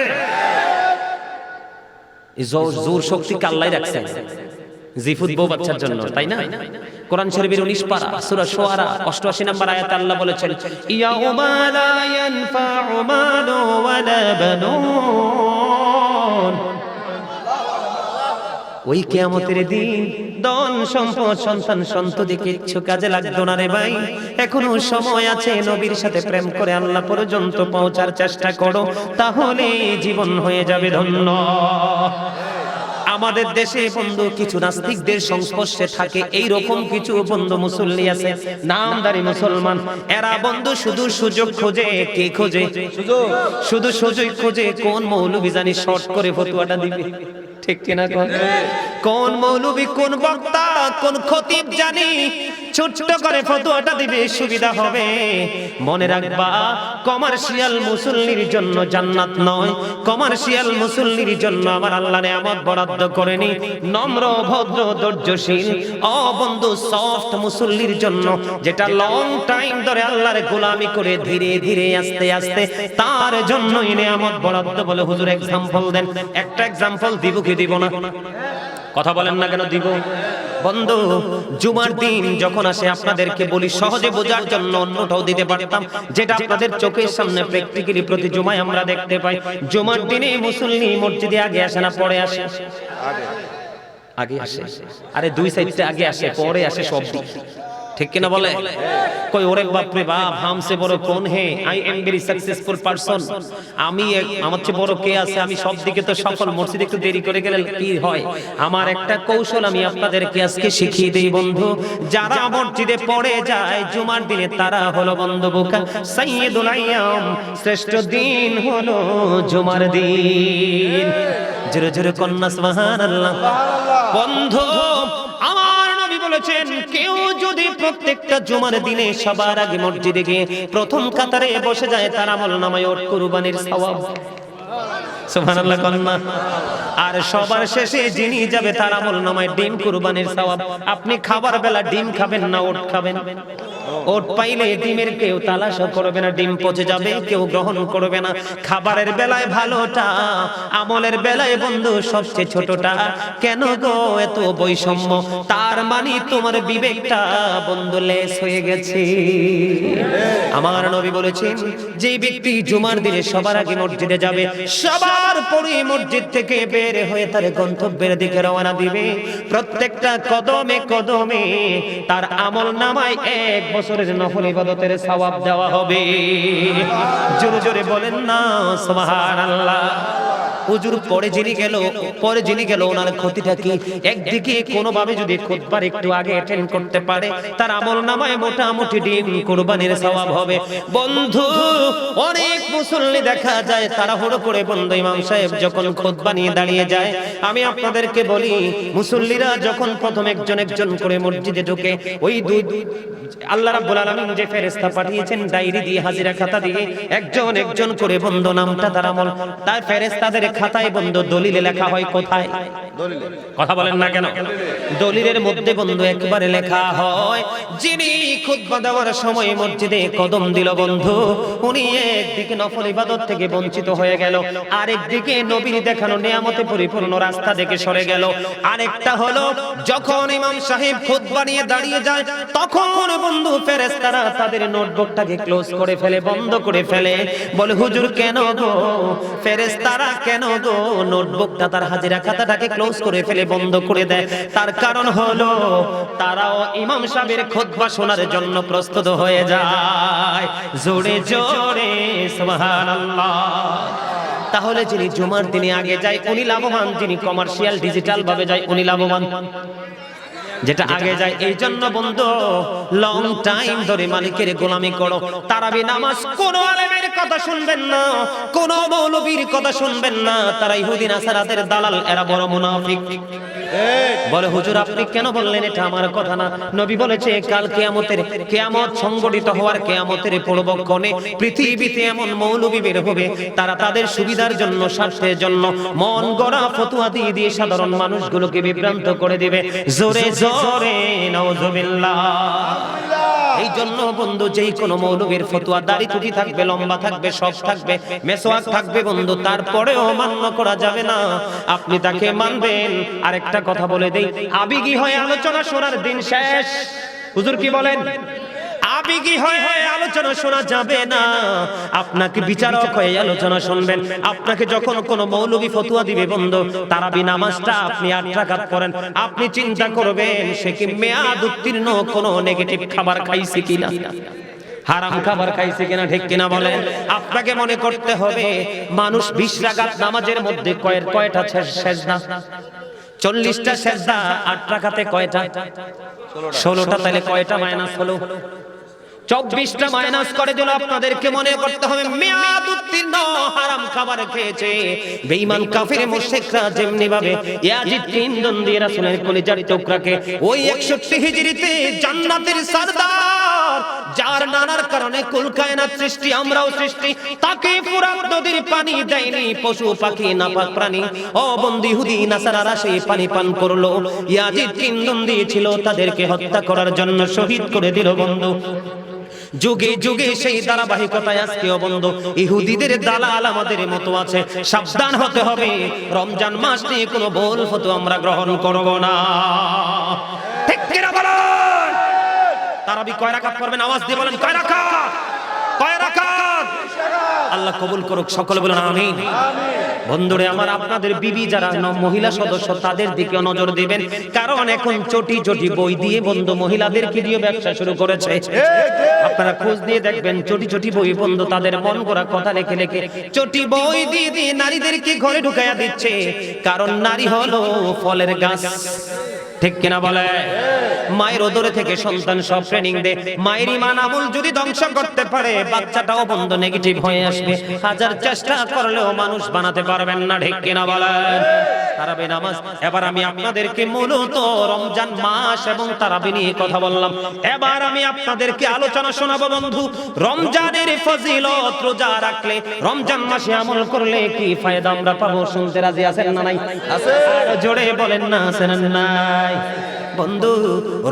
এই জোর শক্তি আল্লাহই রাখছেন জিফুত বউ বাচ্চার জন্য, তাই না? কোরআন শরীফের 19 পারা সূরা শুআরা 88 নম্বর আয়াতে আল্লাহ বলেছেন, ইয়াউমা লা ইয়ানফাউ মালু ওয়ালা বানুন। ওই কিয়ামতের দিন ধন সম্পদ সন্তান সন্ততি কিচ্ছু কাজে লাগতো না রে ভাই। এখনো সময় আছে, নবীর সাথে প্রেম করে আল্লাহ পর্যন্ত পৌঁছার চেষ্টা করো, তাহলে জীবন হয়ে যাবে ধন্য। আমাদের দেশে বন্ধু কিছু নাস্তিকদের সংস্পর্শে থাকে এই রকম কিছু বন্ধু মুসল্লি আছে নামদারি মুসলমান, এরা বন্ধু শুধু সুযোগ খোঁজে। কে খোঁজে? শুধু সুযোগ খোঁজে কোন মৌলবি জানি শর্ট করে ফতোয়াটা দিবে। ঠিক কিনা? কোন মৌলবি, কোন বক্তা, কোন খতিব জানি ছোট্ট করে ফতোয়াটা দিবে, সুবিধা হবে। মনে রাখবা, কমার্শিয়াল মুসল্লির জন্য জান্নাত নয়, কমার্শিয়াল মুসল্লির জন্য আমার আল্লাহ নেয়ামত বরাদ্দ করেনি। নম্র, ভদ্র, ধৈর্যশীল, ও বন্ধু সফট মুসল্লির জন্য, যেটা লং টাইম ধরে আল্লাহর গোলামি করে ধীরে ধীরে আস্তে আস্তে, তার জন্যই নেয়ামত বরাদ্দ। বলে হুজুর এক্সাম্পল দেন। একটা এক্সাম্পল দিব কি দিব না? কথা বলেন না কেন? দিব। বন্ধু, জুমার দিন যখন আসে আপনাদেরকে বলি সহজে বোঝার জন্য, অন্যটাও দিতে পারতাম, যেটা আপনাদের চোখের সামনে প্র্যাকটিক্যালি প্রতি জুমায় আমরা দেখতে পাই। জুমার দিনে মুসল্লি মসজিদে আগে আসে না পরে আসে? আগে আসে। আরে দুই সাইডে আগে আসে, পরে আসে সব দিক। ঠিক কিনা বলে? কই ওরে বাপ রে বাপ, হামসে বড় কোন হে? I am very successful person. আমি আমার চেয়ে বড় কে আছে? আমি সব দিকে তো সফল। মসজিদে একটু দেরি করে গেলে কি হয়? আমার একটা কৌশল আমি আপনাদেরকে আজকে শিখিয়ে দেই বন্ধু। যারা মসজিদে পড়ে যায় জুমার দিনে, তারা হলো বন্ধু বোকা। সাইয়্যিদুল আইয়াম, শ্রেষ্ঠ দিন হলো জুমার দিন। জোরে জোরে কন্যা সুবহানাল্লাহ। বন্ধু, আমার নবী বলেছেন, কেউ যদি প্রত্যেকটা জুমার দিনে সবার আগে মসজিদে গিয়ে প্রথম কাতারে বসে যায়, তার আমলনামায় ওট কুরবানির সওয়াব। সুবহানাল্লাহ কন্যা। আর সবার শেষে যিনি যাবে, তার আমলনামায় ডিম কুরবানির সওয়াব। আপনি খাবার বেলা ডিম খাবেন না ওট খাবেন? ওট পাইলে ডিমের কেউ তালাশও করবে না, ডিম পচে যাবে, কেউ গ্রহণ করবে না। খাবারের বেলায় ভালোটা, আমলের বেলায় বন্ধু সবচেয়ে ছোটটা। কেন গো এত বৈষম্য? তার মানে তোমার বিবেকটা বন্ধু লেস হয়ে গেছে। আমার নবী বলেছেন, যে ব্যক্তি জুমার দিনে সবার আগে মসজিদে যাবে, সবার পরে মসজিদ থেকে বের হয়ে তার গন্তব্যের দিকে রওনা দিবে, প্রত্যেকটা কদমে কদমে তার আমলনামায় 1 বছরের নফল ইবাদতের সওয়াব দেওয়া হবে। জোরে জোরে বলেন না সুবহানাল্লাহ। হুজুর পরে যিনি গেল ওনার ক্ষতিটা কি? একদিকে কোনোভাবে যদি খুতবার একটু আগে অ্যাটেন্ড করতে পারে, তার আমলনামায় মোটামুটি ডিম কুরবানির সওয়াব হবে। বন্ধু, অনেক মুসল্লি দেখা যায় তাড়াহুড়ো করে বন্ধু ইমাম সাহেব যখন খুতবা নিয়ে দাঁড়িয়ে যায়, আমি আপনাদেরকে বলি, মুসল্লিরা যখন প্রথম একজন একজন করে মসজিদে ঢোকে, ওই আল্লাহ রাব্বুল আলামিন যে ফেরেশতা পাঠিয়েছেন ডায়েরি দিয়ে, হাজিরা খাতা দিয়ে, একজন একজন করে বন্ধু নামটা তার আমল, তার ফেরেশতাদের খাতায় বন্ধু দলিলে লেখা হয়। কোথায়? দলিলে। কথা বলেন না কেন? দলিলের মধ্যে বন্ধু একবারে লেখা হয়, যিনি খুতবা দেওয়ার সময় মসজিদে কদম দিল বন্ধু, উনি একদিকে নফল ইবাদত থেকে বঞ্চিত হয়ে গেল, আরেকদিকে নবীর দেখানো নিয়ামতে পরিপূর্ণ রাস্তা থেকে সরে গেল। আরেকটা হলো, যখন ইমাম সাহেব খুতবা নিয়ে দাঁড়িয়ে যায়, তখন বন্ধু ফেরেশতারা তাদের নোটবুকটাকে ক্লোজ করে ফেলে, বন্ধ করে ফেলে। বলে হুজুর কেন গো? ফেরেশতারা কেন গো নোটবুকটা, তার হাজিরা খাতাটাকে ক্লোজ করে ফেলে, বন্ধ করে দেয়? তার কারণ হলো, তারাও ইমাম সাহেবের খুতবা শোনার জন্য প্রস্তুত হয়ে যায়। জোরে জোরে সুবহানাল্লাহ। তাহলে যিনি জুমার দিনে আগে যায় উনি লাভবান, যিনি কমার্শিয়াল ডিজিটাল ভাবে যায় উনি লাভবান। যেটা আগে যায়, এই জন্য বন্ধু লং টাইম ধরে মালিকের গোলামি করো। তারাবি নামাজ কোন আলেমের কথা শুনবেন না, কোন মৌলবীর কথা শুনবেন না, তারা ইহুদি নাসারাদের দালাল, এরা বড় মুনাফিক। বলে হুজুর আপনি কেন বললেন? এটা আমার কথা না। নবী বলেছে কাল কিয়ামত সংগঠিত হওয়ার, কিয়ামতের পূর্বক্ষণে পৃথিবীতে এমন মৌলবী বের হবে, তারা তাদের সুবিধার জন্য, স্বার্থের জন্য মন গড়া ফতোয়া দিয়ে দিয়ে সাধারণ মানুষগুলোকে বিভ্রান্ত করে দিবে। জোরে জোরে নাউযুবিল্লাহ। এই জন্য বন্ধু, যেই কোন মৌলবীর ফতোয়া, দাড়ি টুপি থাকবে, লম্বা থাকবে, সব থাকবে, মেসওয়াক থাকবে বন্ধু, তারপরেও মান্য করা যাবে না। আপনি তাকে মানবেন। আরেকটা কথা বলে দেই, আবেগী হয়ে আলোচনা শোনার দিন শেষ। হুজুর কি বলেন? আবেগী হয়ে আলোচনা শোনা যাবে না। আপনাকে বিচারক হয়ে আলোচনা শুনবেন। আপনাকে যখন কোন মৌলবী ফতোয়া দিবে বন্ধু, তারাবি নামাজটা আপনি 8 রাকাত পড়েন, আপনি চিন্তা করবেন সে কি মেয়াদ উত্তীর্ণ কোন নেগেটিভ খাবার খাইছে কিনা, হারাম খাবার খাইছে কিনা, ঠিক কিনা বলেন? আপনাকে মনে করতে হবে মানুষ 20 রাকাত নামাজের মধ্যে কয়টা সেজদা? 40টা সেজদা 8 রাকাতে কয়টা? 16টা। তাহলে কয়টা মাইনাস হলো? 24টা মাইনাস করে দিল। আপনাদেরকে মনে করতে হবে মেয়াদ উত্তীর্ণ হারাম খাবার খেয়েছে বেঈমান কাফির মুশরিকরা যেমনি ভাবে ইয়াজিদকে ইন্ধন দিয়ে রাসূলের কলিজার টুকরাকে ওই 61 হিজরিতে জান্নাতের সরদার যার নানার কারণে কুল কায়নাত সৃষ্টি, আমরাও সৃষ্টি, তাকে ফুরাত নদীর পানি দেয়নি পশু পাখি নাপাক প্রাণী ও বন্দী ইহুদি নাসারারা সেই পানি পান করলো। ইয়াজিদকে ইন্ধন দিয়েছিল তাদেরকে হত্যা করার জন্য, শহীদ করে দিল বন্ধু। যুগে যুগে সেই ধারাবাহিকতায় আজকেও বন্ধু ইহুদিদের দালাল আমাদের মতো আছে। সাবধান হতে হবে, রমজান মাস নিয়ে কোনো ভুল ফতোয়া আমরা গ্রহণ করব না। ঠিক কি না বলেন? তারাবি কয় রাকাত পড়বেন? আওয়াজ দিয়ে বলেন কয় রাকাত? কয় রাকাত? আল্লাহ কবুল করুক, সকলে বলুন আমিন। বন্ধুরে আমার, আপনাদের বিবি যারা মহিলা সদস্য তাদের দিকে নজর দিবেন, কারণ এখন চটি চটি বই দিয়ে বন্ধু মহিলাদেরকে দিয়ে ব্যবসা শুরু করেছে। আপনারা খোঁজ দিয়ে দেখবেন চটি চটি বই বন্ধু তাদের মন করা কথা লিখে লিখে চটি বই দিয়ে দিয়ে নারীদেরকে ঘরে ঢুকাইয়া দিচ্ছে। কারণ নারী হলো ফলের গাছ। ঠিক কিনা বলে? মায়ের ওদরে থেকে সন্তান সব ট্রেনিং দে। মায়ের ঈমান আমল যদি ধ্বংস করতে পারে বাচ্চাটাও বন্ধ নেগেটিভ হয়ে আসবে। হাজার চেষ্টা করলেও মানুষ বানাতে পারবেন না। ঠিক কিনা বলেন? তারাবি নামাজ। এবার আমি আপনাদেরকে মূলত রমজান মাস এবং তারাবি নিয়ে কথা বললাম। এবার আমি আপনাদেরকে আলোচনা শোনাবো বন্ধু রমজানের ফজিলত। রোজা রাখলে, রমজান মাসে আমল করলে কি ফায়দা আমরা পাবো? শুনতে রাজি আছেন না নাই? আছে। জোরে বলেন না আছেন না নাই? বন্ধু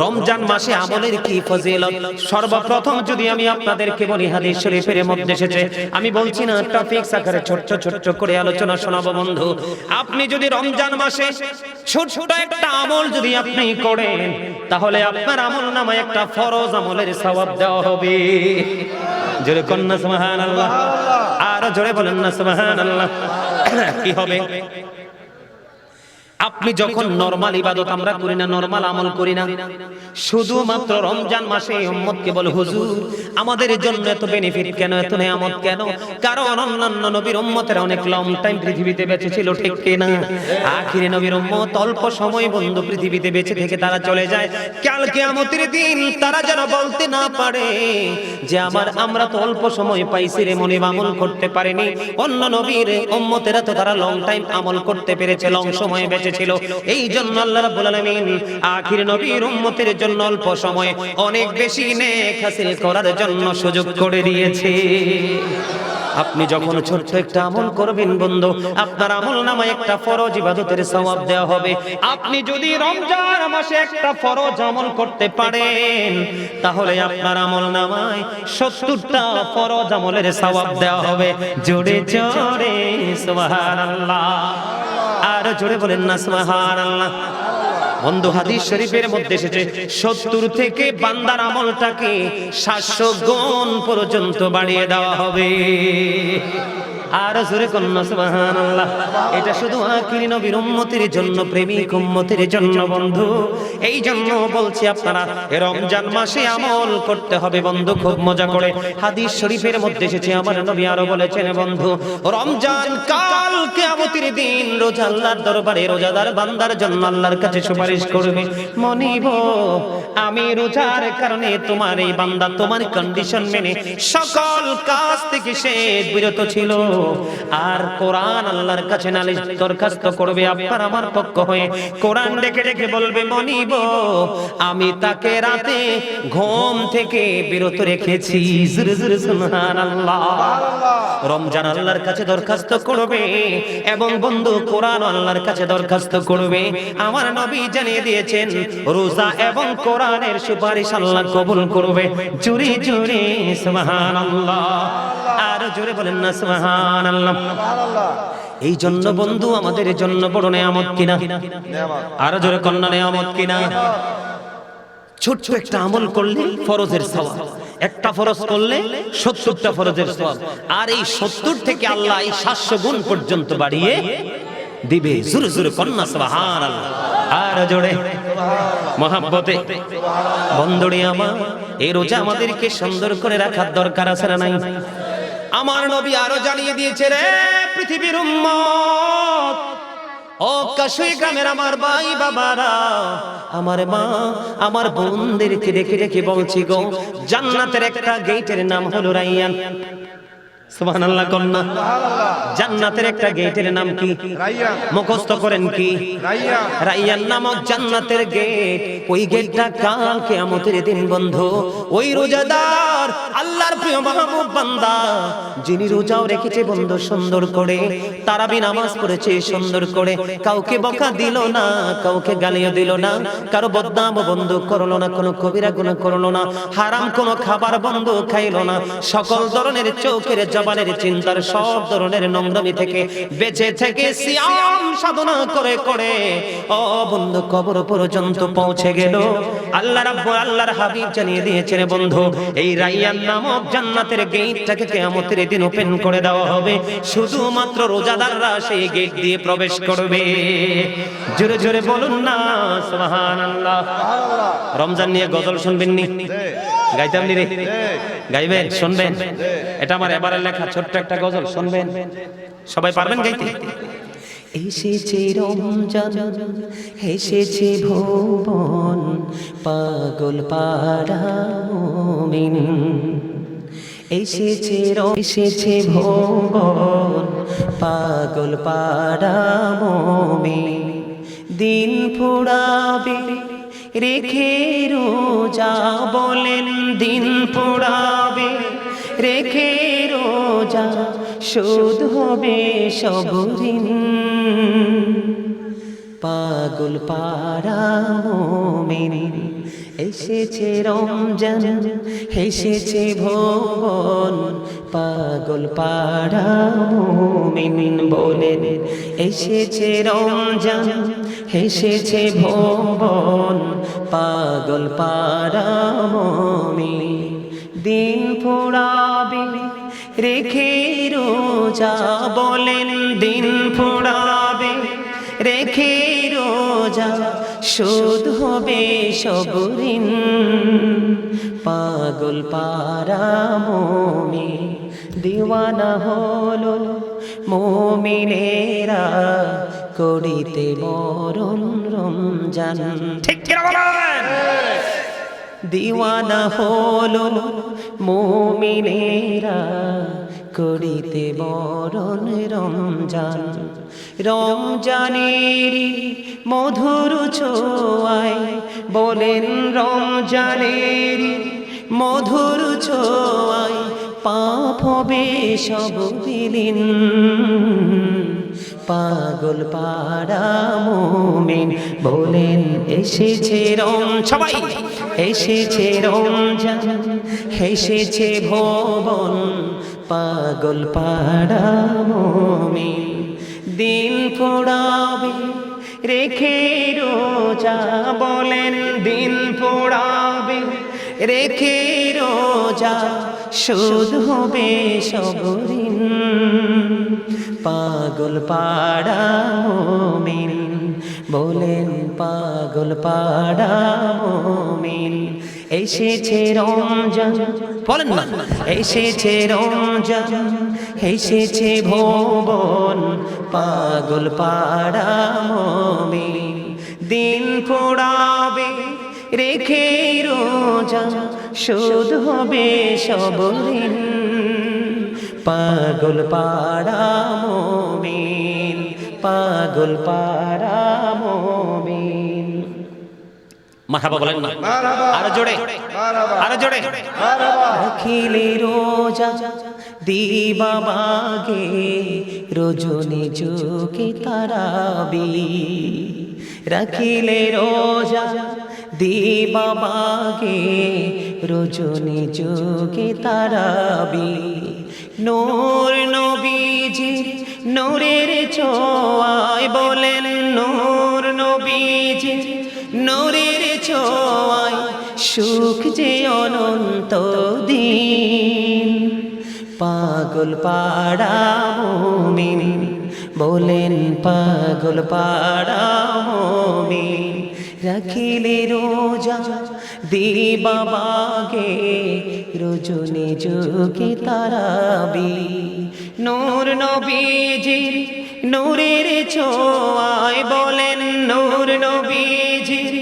রমজান মাসে আমলের কি ফজিলত। সর্বপ্রথম যদি আমি আপনাদেরকে বলি হাদিস শরীফের মধ্যে এসেছে, আমি বলছি না টপিকস আকারে ছোট ছোট করে আলোচনা শোনাবো বন্ধু। আপনি যদি রমজান মাসে ছোট একটা আমল যদি আপনি করেন তাহলে আপনার আমল নামায় একটা ফরজ আমলের সওয়াব দেওয়া হবে। জোরে কন্যা সুবহানাল্লাহ। আর জোরে বলেন না সুবহানাল্লাহ। কি হবে? আপনি যখন নরমাল ইবাদত আমরা করি না, নরমাল আমল করি না, শুধুমাত্র রমজান মাসে উম্মতকে বলে হুজুর আমাদের জন্য এত বেনিফিট কেন, এত নিয়ামত কেন? কারণ অন্যান্য নবীর উম্মতেরা অনেক লং টাইম পৃথিবীতে বেঁচে ছিল। ঠিক কি না? আখিরে নবীর উম্মত অল্প সময় বন্ধু পৃথিবীতে বেঁচে থেকে তারা চলে যায়। কাল কিয়ামতের দিন তারা যেন বলতে না পারে যে আমরা তো অল্প সময় পাইছি রে মনিব, আমল করতে পারিনি। অন্য নবীর উম্মতেরা তো তারা লং টাইম আমল করতে পেরেছে, লং সময় বেঁচে ছিল। এই জন্য আল্লাহ রাব্বুল আলামিন আখির নবীর উম্মতের জন্য অল্প সময় অনেক বেশি নেক হাসিল করার জন্য সুযোগ করে দিয়েছে। আপনি যখন ছোট্ট একটা আমল করবেন বন্ধু আপনার আমল নামায় একটা ফরজ ইবাদতের সওয়াব দেওয়া হবে। আপনি যদি রমজান মাসে একটা ফরজ আমল করতে পারেন তাহলে আপনার আমল নামায় 70টা ফরজ আমলের সওয়াব দেওয়া হবে। জোরে জোরে সুবহানাল্লাহ। আর জোরে বলেন না সুবহানাল্লাহ। বন্ধু হাদিস শরীফের মধ্যে এসেছে 70 থেকে বান্দার আমলটাকে 700 গুণ পর্যন্ত বাড়িয়ে দেওয়া হবে। আর জোরে কন্যা সুবহানাল্লাহ। এটা শুধু আখিরি নবীর উম্মতের জন্য, প্রেমিক উম্মতের জন্য বন্ধু। এই জন্য বলছি আপনারা রমজান মাসে আমল করতে হবে বন্ধু খুব মজা করে। হাদিস শরীফের মধ্যে এসেছে আমার নবী আরো বলেছেন বন্ধু রমজান কাল কিয়ামতের দিন রোজা আল্লাহর দরবারে রোজাদার বান্দার জন্য আল্লাহর কাছে সুপারিশ করবে, মনিব আমি রোজার কারণে তোমার এই বান্দা তোমার কন্ডিশন মেনে সকল কাজ থেকে সে বিরত ছিল, আর কোরআন আল্লাহর কাছে নালিশ দরখাস্ত করবে আপনার আমার পক্ষ হয়ে। কোরআন দেখে দেখে বলবে মনিব আমি তাকে রাতে ঘুম থেকে বিরত রেখেছি। জোরে জোরে সুবহানাল্লাহ। রমজান আল্লাহর কাছে দরখাস্ত করবে এবং বন্ধু কোরআন আল্লাহর কাছে দরখাস্ত করবে। আমার নবী জানিয়ে দিয়েছেন রোজা এবং কোরআনের সুপারিশ আল্লাহ কবুল করবে। জোরে জোরে সুবহানাল্লাহ। আর জোরে বলেন না সুবহানাল্লাহ। এই জন্য বন্ধু আমাদের জন্য বড় নিয়ামত কিনা? আর জোরে কন্যা নিয়ামত কিনা? ছোট্ট একটা আমল করলে ফরজের সওয়াব, একটা ফরজ করলে 70টা ফরজের সওয়াব, আর এই 70 থেকে আল্লাহ এই 700 গুণ পর্যন্ত বাড়িয়ে দিবে। জোরে জোরে কন্যা সুবহানাল্লাহ। আর জোরে মহব্বতে বন্ধুরে আমার এই রোজা আমাদেরকে সুন্দর করে রাখার দরকার আছে না নাই? আমার নবী আরো জানিয়ে দিয়েছে রে পৃথিবীর উম্মত ও কাশুই গ্রামের আমার ভাই বাবারা, আমার মা আমার বোনদেরকে রেখে রেখে বলছি গো, জান্নাতের একটা গেটের নাম হলো রাইয়ান। সুবহানাল্লাহ কন্যা। জান্নাতের একটা গেটের নাম কি? রাইয়ান। মুখস্থ করেন কি? রাইয়ান। রাইয়ান নামক জান্নাতের গেট। ওই গেটটা কাল কিয়ামতের দিন বন্ধ। ওই রোজাদার আল্লাহর প্রিয় মাহবুব বান্দা, যিনি রোজাও রেখেছে বন্ধ সুন্দর করে, তারাবি নামাজ পড়েছে সুন্দর করে, কাউকে বকা দিল না, কাউকে গালিও দিল না, কারো বদনাম বন্ধ করলো না, কোনো কবিরা গুনাহ করলো না, হারাম কোনো খাবার বন্ধ খাইলো না, সকল ধরনের চোখের জবানের চিন্তার সব ধরনের নোংরামি থেকে বেঁচে থেকে সিয়াম সাধনা করে করে ও বন্ধু কবর পর্যন্ত পৌঁছে গেল। আল্লাহ রাব্বুল আল্লাহর হাবিব জানিয়ে দিয়েছেন বন্ধু, এই রাইয়ান নামক জান্নাতের গেটটাকে কিয়ামতের দিন ওপেন করে দেওয়া হবে, শুধুমাত্র রোজাদাররা সেই গেট দিয়ে প্রবেশ করবে। জোরে জোরে বলুন না সুবহানাল্লাহ। রমজান নিয়ে গজল শুনবেন নি? গাইতাম নি রে? গাইবেন? শুনবেন? এটা আমার এবারের লেখা ছোট্ট একটা গজল, শুনবেন? সবাই পারবেন গাইতে? এসেছে রমজান, এসেছে ভুবন, পাগল পাড়া মুমিন। এসেছে ভুবন, পাগল পাড়া মুমিন। দিন ফুরাবে রেখে রোজা, বলেন দিন ফুরাবে রেখে রোজা, শোধ হবে সব ঋণ। পাগল পাড়া মুমিন, এসেছে রমজান, এসেছে ভুবন, পাগল পাড়া মুমিন। বলেন এসেছে রমজান, এসেছে ভুবন, পাগল পাড়া মুমিন। দিন ফুরাবে রেখে রোজা, বলেন দিন ফুরাবে রেখে রোজা, শোধ হবে সব ঋণ। পাগল পাড়া মুমিন, দিওয়ানা হলো মুমিনেরা, করিতে বরণ রমজান। ঠিক কি বলেন? দিওয়ানা হলো মুমিনেরা, করিতে বরণ রমজান। রমজানের মধুর ছোঁয়ায়, বলেন রমজানের মধুর ছোঁয়ায়, পাপ হবে সব বিলীন। পাগল পাড়া মুমিন, বলেন এসেছে সবাই এসেছে রমজান, এসেছে ভুবন, পাগল পাড়া মুমিন। দিন ফুরাবে রেখে রোজা, বলেন দিন ফুরাবে রেখে রোজা, শোধ হবে সব ঋণ। পাগল পাড়া মুমিন, বলেন পাগল পাড়া মুমিন। এসেছে রমজান, বলেন না এসেছে রমজান, এসেছে ভুবন, পাগল পাড়া মুমিন। দিন ফুরাবে রেখে রোজা, শোধ হবে সব ঋণ। পাগল পাড়া মুমিন, পাগল পাড়া মুমিন। মারহাবা বলেন না? আরো জোরে, আরো জোরে। রাখিলে রোজা দিবা বাগে, রজনী যোগে তারাবি। রাখিলে রোজা দিবা বাগে, রজনী যোগে তারাবি। নূর নবীজি নূরের ছোঁয়ায়, বলেন নূর নবীজি নূরের ছোঁয়ায়, সুখ যে অনন্ত দিন। পাগল পাড়া মুমিন, বলেন পাগল পাড়া মুমিন। রাখিলে রোজা দিবা বাগে, রজনী যোগে তারাবি। নূর নবীজির নূরের ছোঁয়ায় বলেন নূর নবীজির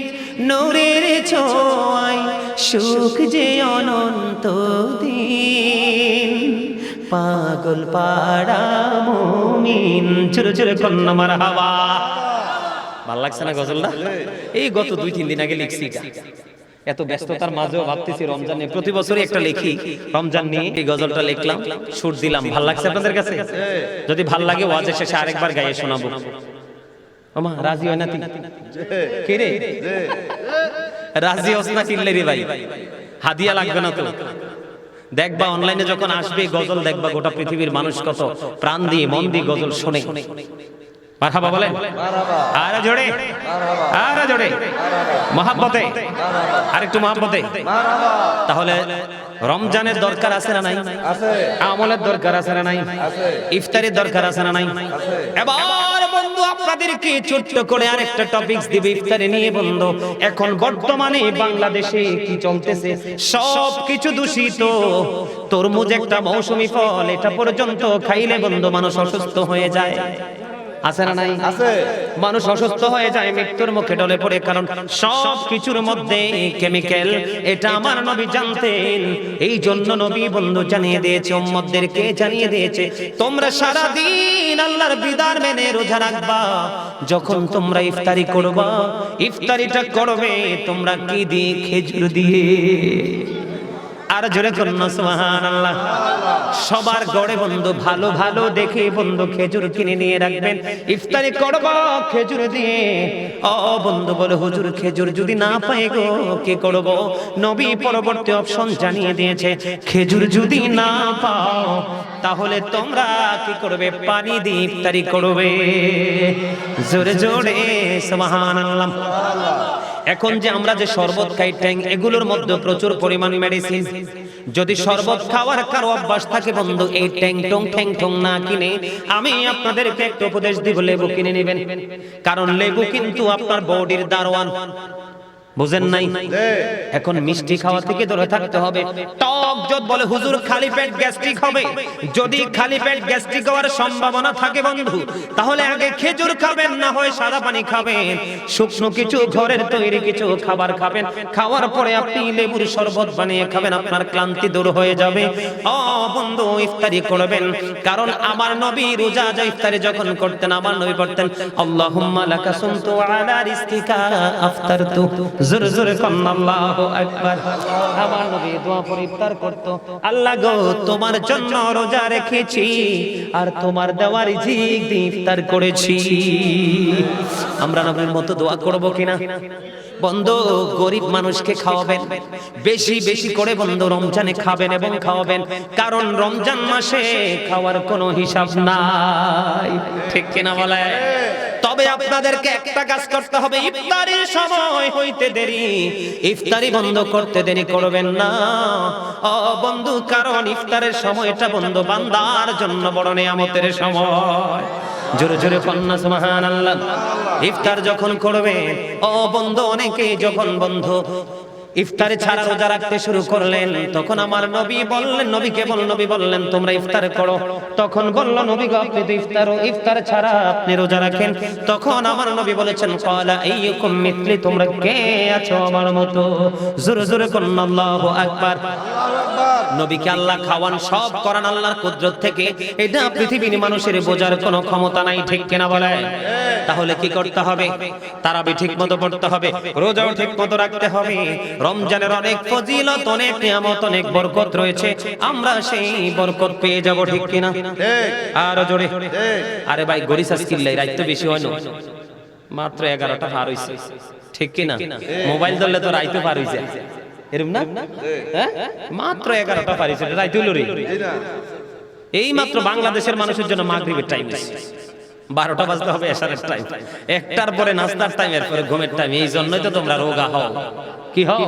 নূরের ছোঁয়ায় সুখ যে অনন্ত দিন পাগল পাড়া মুমিন চুরো চুরো কন্যা মারহাবা। ভাল লাগছে না গজলটা? এই গত 2-3 দিন আগে লিখছি এটা। এত ব্যস্ততার মাঝেও ভাবতেছি রমজান নিয়ে, প্রতি বছরই একটা লিখি, রমজান নিয়ে এই গজলটা লিখলাম, সুর দিলাম। ভাল লাগছে আপনাদের কাছে? যদি ভাল লাগে ওয়াজের শেষে আরেকবার গাইয়ে শোনাবো। ওমা রাজি হয় না তুই? কে রে রাজি হস না? চিল্লে রে ভাই, হাদিয়া লাগবে না তো? দেখবা অনলাইনে যখন আসবে গজল, দেখবা গোটা পৃথিবীর মানুষ কত প্রাণ দিয়ে মন দিয়ে গজল শোনে। মারহাবা বলেন, আরে জোরে, আরে জোরে, মহাব্বতে, আরেকটু মহাব্বতে। তাহলে রমজানের দরকার আছে না নাই? আছে। আমলের দরকার আছে না নাই? আছে। ইফতারের দরকার আছে না নাই? এবার বন্ধু আপনাদেরকে ছোট্ট করে আরেকটা টপিকস দিবে ইফতারি নিয়ে বন্ধু। এখন বর্তমানে বাংলাদেশে কি চলতেছে? সব কিছু দূষিত। তরমুজ একটা মৌসুমী ফল, এটা পর্যন্ত খাইলে বন্ধু মানুষ অসুস্থ হয়ে যায়। আছে না নাই? আছে। মানুষ অসুস্থ হয়ে যায়, মৃত্যুর মুখে ঢলে পড়ে, কারণ সব কিছুর মধ্যে কেমিক্যাল। এটা আমার নবী জানতেন, এই জন্য নবী বন্ধু জানিয়ে দিয়েছে, উম্মতদেরকে জানিয়ে দিয়েছে, তোমরা সারা দিন আল্লাহর বিধান মেনে রোজা রাখবা। যখন তোমরা ইফতারি করবা, ইফতারিটা করবে তোমরা কি দিয়ে? খেজুর দিয়ে। আর জোরে করুন না সুবহানাল্লাহ। সবার গড়ে বন্ধু ভালো ভালো দেখে বন্ধু খেজুর কিনে নিয়ে রাখবেন, ইফতারি করবা খেজুর দিয়ে। ও বন্ধু বলে হুজুর খেজুর যদি না পাই গো কি করব? নবী পরবর্তী অপশন জানিয়ে দিয়েছে, খেজুর যদি না পাও তাহলে তোমরা কি করবে? পানি দিয়ে ইফতারি করবে। জোরে জোরে সুবহানাল্লাহ। এখন যে আমরা যে শরবত খাই ট্যাং, এগুলোর মধ্যে প্রচুর পরিমাণ মেডিসিন। যদি শরবত খাওয়ার কারো অভ্যাস থাকে বন্ধু, এই ট্যাং টং ঠ্যাং ঠং না কিনে আমি আপনাদেরকে একটা উপদেশ দিব, লেবু কিনে নেবেন। কারণ লেবু কিন্তু আপনার বডির দারোয়ান, বুঝেন নাই? এখন মিষ্টি খাওয়া থেকে দূরে থাকতে হবে। টক যত বলে হুজুর খালি পেট গ্যাস্ট্রিক হবে, যদি খালি পেট গ্যাস্ট্রিক হওয়ার সম্ভাবনা থাকে বন্ধু, তাহলে আগে খেজুর খাবেন, না হয় সাদা পানি খাবেন, শুকনো কিছু ঘরের তৈরি কিছু খাবার খাবেন। খাওয়ার পরে আপনি লেবুর শরবত বানিয়ে খাবেন, আপনার ক্লান্তি দূর হয়ে যাবে। ও বন্ধু ইফতারি করবেন, কারণ আমার নবী রোজা যা ইফতারি যখন করতেন, আমার নবী পড়তেন আল্লাহুম্মা লাকা সুমতু আলা রিজকিকা আফতারতু। জোরে জোরে কন্না আল্লাহু আকবার। আমার নবী দোয়া করে ইফতার করত, আল্লাহ গো তোমার জন্য রোজা রেখেছি আর তোমার দেওয়া রিজিক দিয়ে ইফতার করেছি। আমরা নবীর মতো দোয়া করব কিনা বন্ধু? গরিব মানুষকে খাওয়াবেন, বেশি বেশি করে বন্ধু রমজানে খাবেন এবং খাওয়াবেন, কারণ রমজান মাসে খাওয়ার কোনো হিসাব নাই, ঠিক কিনা বলে? তবে আপনাদেরকে একটা কাজ করতে হবে, ইফতারির সময় হইতে দেরি, ইফতারি বন্ধ করতে দেরি করবেন না ও বন্ধু, কারণ ইফতারের সময়টা বন্ধু বান্দার জন্য বড় নিয়ামতের সময়। জোরে জোরে কন্যা সুবহানাল্লাহ। ইফতার যখন করবে ও বন্ধু, অনেকে যখন বন্ধু ইফতারে ছাড়া রোজা রাখতে শুরু করলেন, তখন আমার নবী বললেন, নবী বললেন তোমরা ইফতার করো। তখন বলল নবী গো আপনি তো ইফতার ছাড়া আপনি রোজা রাখেন। তখন আমার নবী বলেছেন ক্বালা আইয়ুকুম মিথলি, তোমরা কে আছো আমার মতো? জোরে জোরে করুন আল্লাহু আকবার। নবীকে আল্লাহ খাওয়ান, সব করান আল্লাহর কুদরত থেকে, এটা পৃথিবীর মানুষের বোঝার কোনো ক্ষমতা নাই, ঠিক কিনা বলে? তাহলে কি করতে হবে? তারাবি ঠিকমতো পড়তে হবে, রোজাও ঠিকমতো রাখতে হবে। রমজানের অনেক ফজিলত, অনেক নিয়ামত, অনেক বরকত রয়েছে, আমরা সেই বরকত পেয়ে যাব, ঠিক কিনা? আর জোরে। আরে ভাই গরিস আজকিল্লাই রাত তো বেশি হয় না, মাত্র 11টা পার হইছে, ঠিক কিনা? মোবাইল ধরলে তো রাইতে পার হইছে, এরকম না? হ্যাঁ মাত্র 11টা পার হইছে, রাইতে হইল রে। এই মাত্র বাংলাদেশের মানুষের জন্য মাগরিবের টাইম, 12টা বাজতে হবে এশারের টাইম, 1টার পরে নাস্তার টাইম, এরপরে ঘুমের টাইম। এই জন্যই তো তোমরা রোগা হও। কি হও?